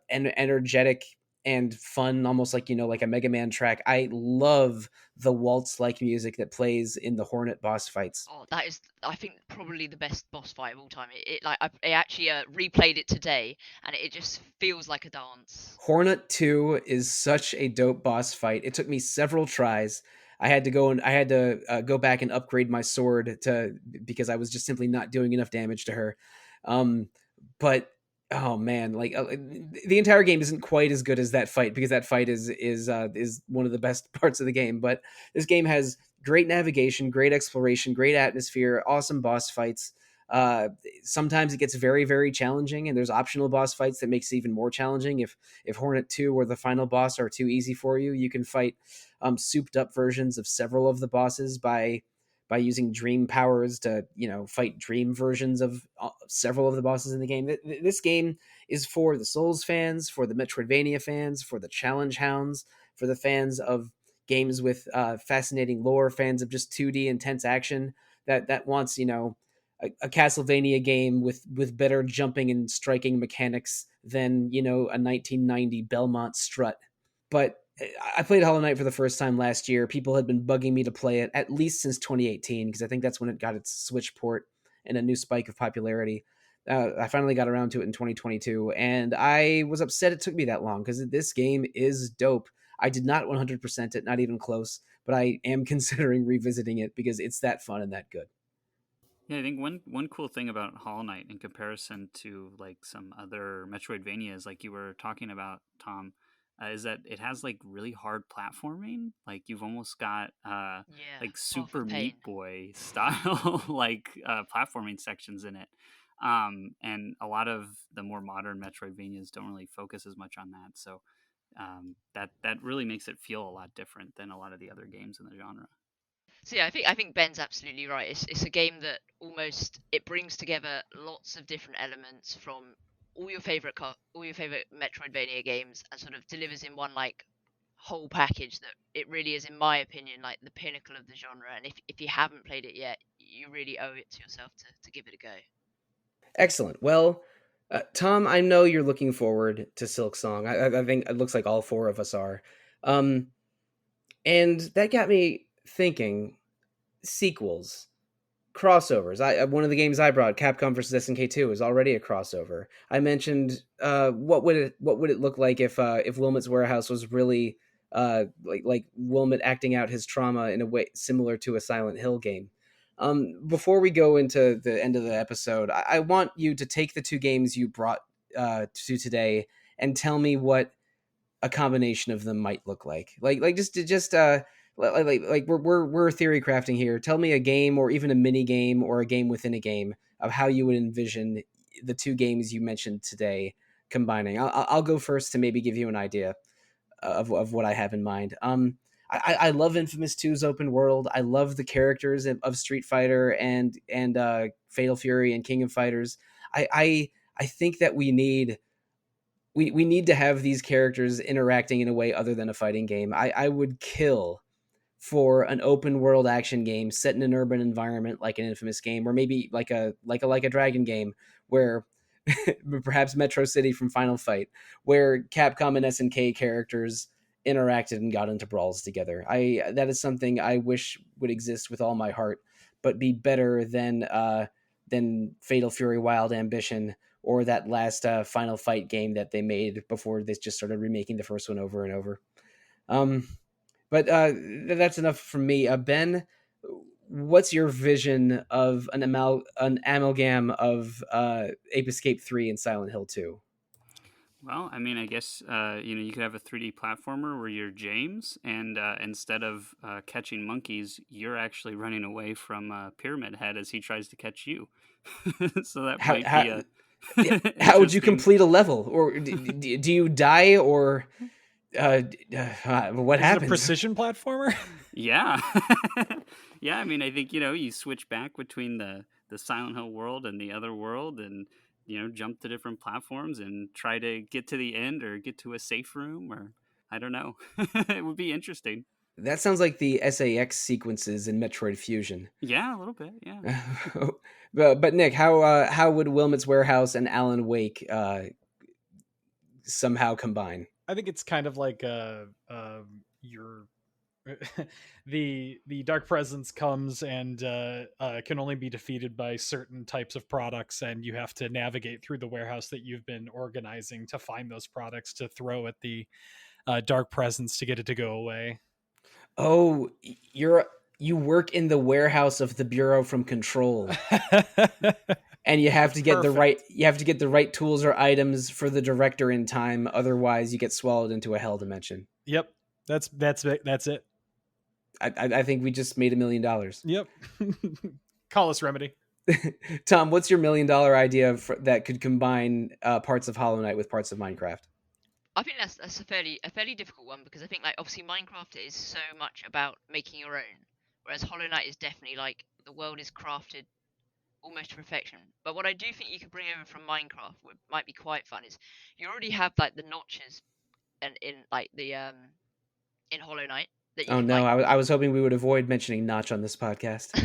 energetic and fun, almost like like a Mega Man track. I love the waltz like music that plays in the Hornet boss fights. Oh, that is, I think, probably the best boss fight of all time. I actually replayed it today, and it just feels like a dance. Hornet 2 is such a dope boss fight. It took me several tries. I had to go back and upgrade my sword because I was just simply not doing enough damage to her. But oh man, like the entire game isn't quite as good as that fight, because that fight is one of the best parts of the game. But this game has great navigation, great exploration, great atmosphere, awesome boss fights. Uh, Sometimes it gets very, very challenging, and there's optional boss fights that makes it even more challenging. If Hornet 2 or the final boss are too easy for you, you can fight souped up versions of several of the bosses by using dream powers to fight dream versions of several of the bosses in the game. This game is for the Souls fans, for the Metroidvania fans, for the challenge hounds, for the fans of games with fascinating lore, fans of just 2D intense action that wants a Castlevania game with better jumping and striking mechanics than a 1990 Belmont strut. But I played Hollow Knight for the first time last year. People had been bugging me to play it at least since 2018 because I think that's when it got its Switch port and a new spike of popularity. I finally got around to it in 2022, and I was upset it took me that long because this game is dope. I did not 100% it, not even close, but I am considering revisiting it because it's that fun and that good. Yeah, I think one cool thing about Hollow Knight in comparison to like some other Metroidvanias, like you were talking about, Tom, is that it has like really hard platforming. Like you've almost got Yeah, like Path Super of Pain. Meat Boy style like platforming sections in it. And a lot of the more modern Metroidvanias don't really focus as much on that. So that really makes it feel a lot different than a lot of the other games in the genre. So yeah, I think Ben's absolutely right. It's a game that almost it brings together lots of different elements from all your favorite Metroidvania games and sort of delivers in one like whole package that it really is, in my opinion, like the pinnacle of the genre. And if you haven't played it yet, you really owe it to yourself to give it a go. Excellent. Well, Tom, I know you're looking forward to Silk Song. I think it looks like all four of us are. Um, and that got me thinking sequels, crossovers. One of the games I brought, Capcom versus SNK 2, is already a crossover. I mentioned what would it look like if Wilmot's Warehouse was really like Wilmot acting out his trauma in a way similar to a Silent Hill game. Before we go into the end of the episode, I want you to take the two games you brought to today and tell me what a combination of them might look like. Like we're theory crafting here. Tell me a game or even a mini game or a game within a game of how you would envision the two games you mentioned today combining. I'll go first to maybe give you an idea of what I have in mind. I love Infamous 2's open world. I love the characters of Street Fighter and Fatal Fury and King of Fighters. I think that we need to have these characters interacting in a way other than a fighting game. I would kill for an open world action game set in an urban environment like an Infamous game, or maybe like a Dragon game, where perhaps Metro City from Final Fight, where Capcom and SNK characters interacted and got into brawls together. That is something I wish would exist with all my heart, but be better than Fatal Fury Wild Ambition or that last Final Fight game that they made before they just started remaking the first one over and over. Um, but that's enough from me. Ben, what's your vision of an amalgam of Ape Escape 3 and Silent Hill 2? Well, I mean, I guess you could have a 3D platformer where you're James, and instead of catching monkeys, you're actually running away from Pyramid Head as he tries to catch you. So that How, might how, be a how would you interesting. complete a level? Or do you die, or what Is it a happens? precision platformer? Yeah, yeah. I mean, I think you switch back between the Silent Hill world and the other world, and jump to different platforms and try to get to the end or get to a safe room, or I don't know. It would be interesting. That sounds like the SAX sequences in Metroid Fusion. Yeah, a little bit. Yeah. But Nick, how would Wilmot's Warehouse and Alan Wake somehow combine? I think it's kind of like your the dark presence comes and can only be defeated by certain types of products, and you have to navigate through the warehouse that you've been organizing to find those products to throw at the dark presence to get it to go away. Oh, you work in the warehouse of the Bureau from Control, and Perfect. you have to get the right tools or items for the director in time. Otherwise, you get swallowed into a hell dimension. Yep, that's it. I think we just made $1 million. Yep. Call us Remedy. Tom, what's your $1 million idea that could combine parts of Hollow Knight with parts of Minecraft? I think that's a fairly difficult one, because I think, like, obviously Minecraft is so much about making your own, whereas Hollow Knight is definitely like the world is crafted almost to perfection. But what I do think you could bring over from Minecraft, what might be quite fun, is you already have like the notches and in like the in Hollow Knight that you Oh can no, like. I was hoping we would avoid mentioning Notch on this podcast.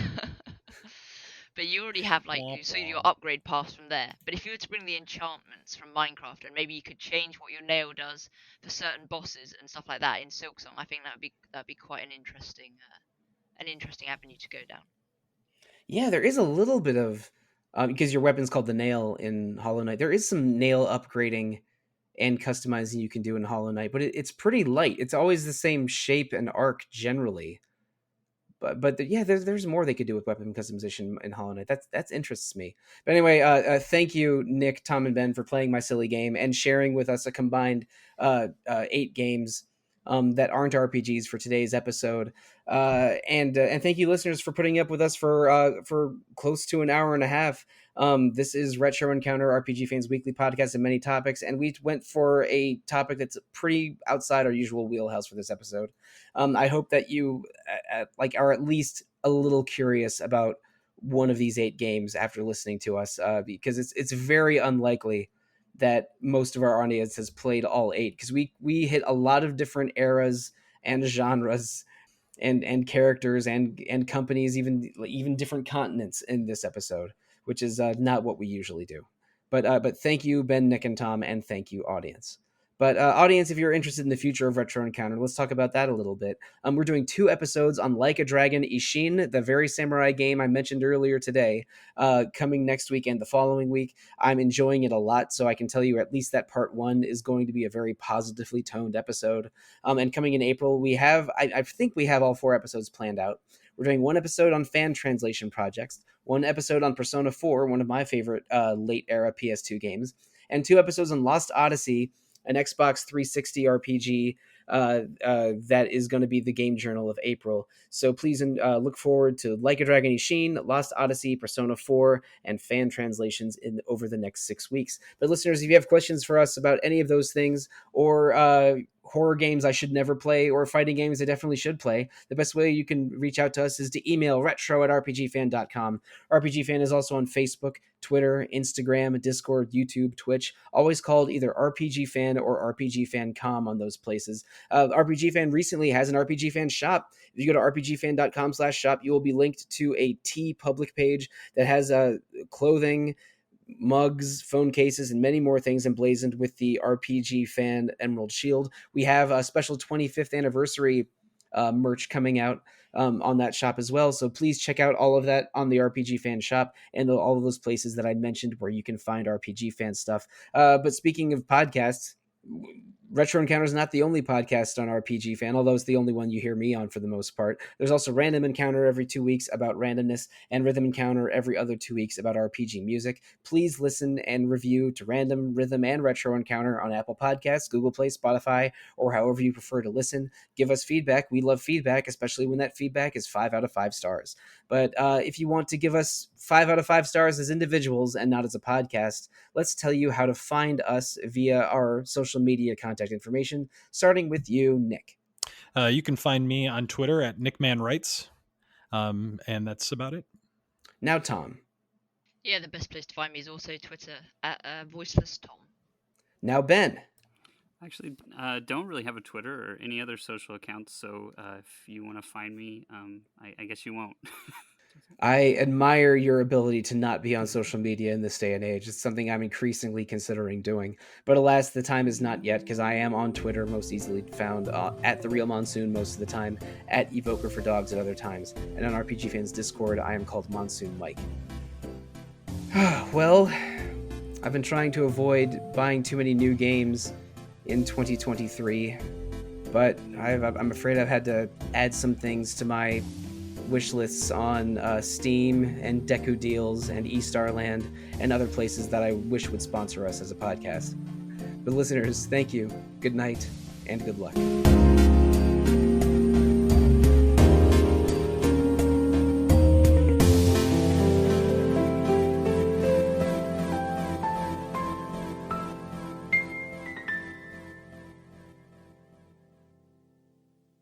But you already have like so your upgrade paths from there. But if you were to bring the enchantments from Minecraft, and maybe you could change what your nail does for certain bosses and stuff like that in Silksong, I think that'd be quite an interesting avenue to go down. Yeah, there is a little bit of because your weapon's called the nail in Hollow Knight. There is some nail upgrading and customizing you can do in Hollow Knight, but it's pretty light. It's always the same shape and arc generally. But yeah, there's more they could do with weapon customization in Hollow Knight. That's interests me. But anyway, thank you, Nick, Tom, and Ben, for playing my silly game and sharing with us a combined 8 games that aren't RPGs for today's episode. And thank you, listeners, for putting up with us for close to an hour and a half. This is Retro Encounter, RPG Fans Weekly podcast and many topics, and we went for a topic that's pretty outside our usual wheelhouse for this episode. I hope that you are at least a little curious about one of these 8 games after listening to us, because it's very unlikely that most of our audience has played all 8, because we hit a lot of different eras and genres and characters and companies, even different continents in this episode, which is not what we usually do. But thank you, Ben, Nick, and Tom, and thank you, audience. But audience, if you're interested in the future of Retro Encounter, let's talk about that a little bit. We're doing 2 episodes on Like a Dragon Ishin, the very samurai game I mentioned earlier today, coming next week and the following week. I'm enjoying it a lot, so I can tell you at least that part 1 is going to be a very positively toned episode. And coming in April, I think we have all 4 episodes planned out. We're doing 1 episode on fan translation projects, 1 episode on Persona 4, one of my favorite late-era PS2 games, and 2 episodes on Lost Odyssey, an Xbox 360 RPG that is going to be the game journal of April. So please look forward to Like a Dragon Ishin, Lost Odyssey, Persona 4, and fan translations over the next 6 weeks. But listeners, if you have questions for us about any of those things, or horror games I should never play, or fighting games I definitely should play, the best way you can reach out to us is to email retro@rpgfan.com. RPGFan is also on Facebook, Twitter, Instagram, Discord, YouTube, Twitch, always called either RPGFan or RPGFancom on those places. RPGFan recently has an RPGFan shop. If you go to rpgfan.com/shop, you will be linked to a T public page that has clothing, mugs, phone cases, and many more things emblazoned with the RPG Fan Emerald Shield. We have a special 25th anniversary merch coming out on that shop as well. So please check out all of that on the RPG Fan shop and all of those places that I mentioned where you can find RPG Fan stuff. But speaking of podcasts, Retro Encounter is not the only podcast on RPG Fan, although it's the only one you hear me on for the most part. There's also Random Encounter every 2 weeks about randomness, and Rhythm Encounter every other 2 weeks about RPG music. Please listen and review to Random, Rhythm, and Retro Encounter on Apple Podcasts, Google Play, Spotify, or however you prefer to listen. Give us feedback. We love feedback, especially when that feedback is 5 out of 5 stars. But if you want to give us 5 out of 5 stars as individuals and not as a podcast, let's tell you how to find us via our social media contact information, starting with you, Nick. You can find me on Twitter at NickManWrites, and that's about it. Now, Tom. Yeah, the best place to find me is also Twitter at VoicelessTom. Now, Ben. Actually, don't really have a Twitter or any other social accounts, so if you want to find me, I guess you won't. I admire your ability to not be on social media in this day and age. It's something I'm increasingly considering doing. But alas, the time is not yet, because I am on Twitter, most easily found at The Real Monsoon most of the time, at Evoker for Dogs at other times, and on RPG Fans Discord, I am called Monsoon Mike. Well, I've been trying to avoid buying too many new games in 2023, but I'm afraid I've had to add some things to my wish lists on Steam and Deku Deals and eStarland and other places that I wish would sponsor us as a podcast. But listeners, thank you, good night, and good luck.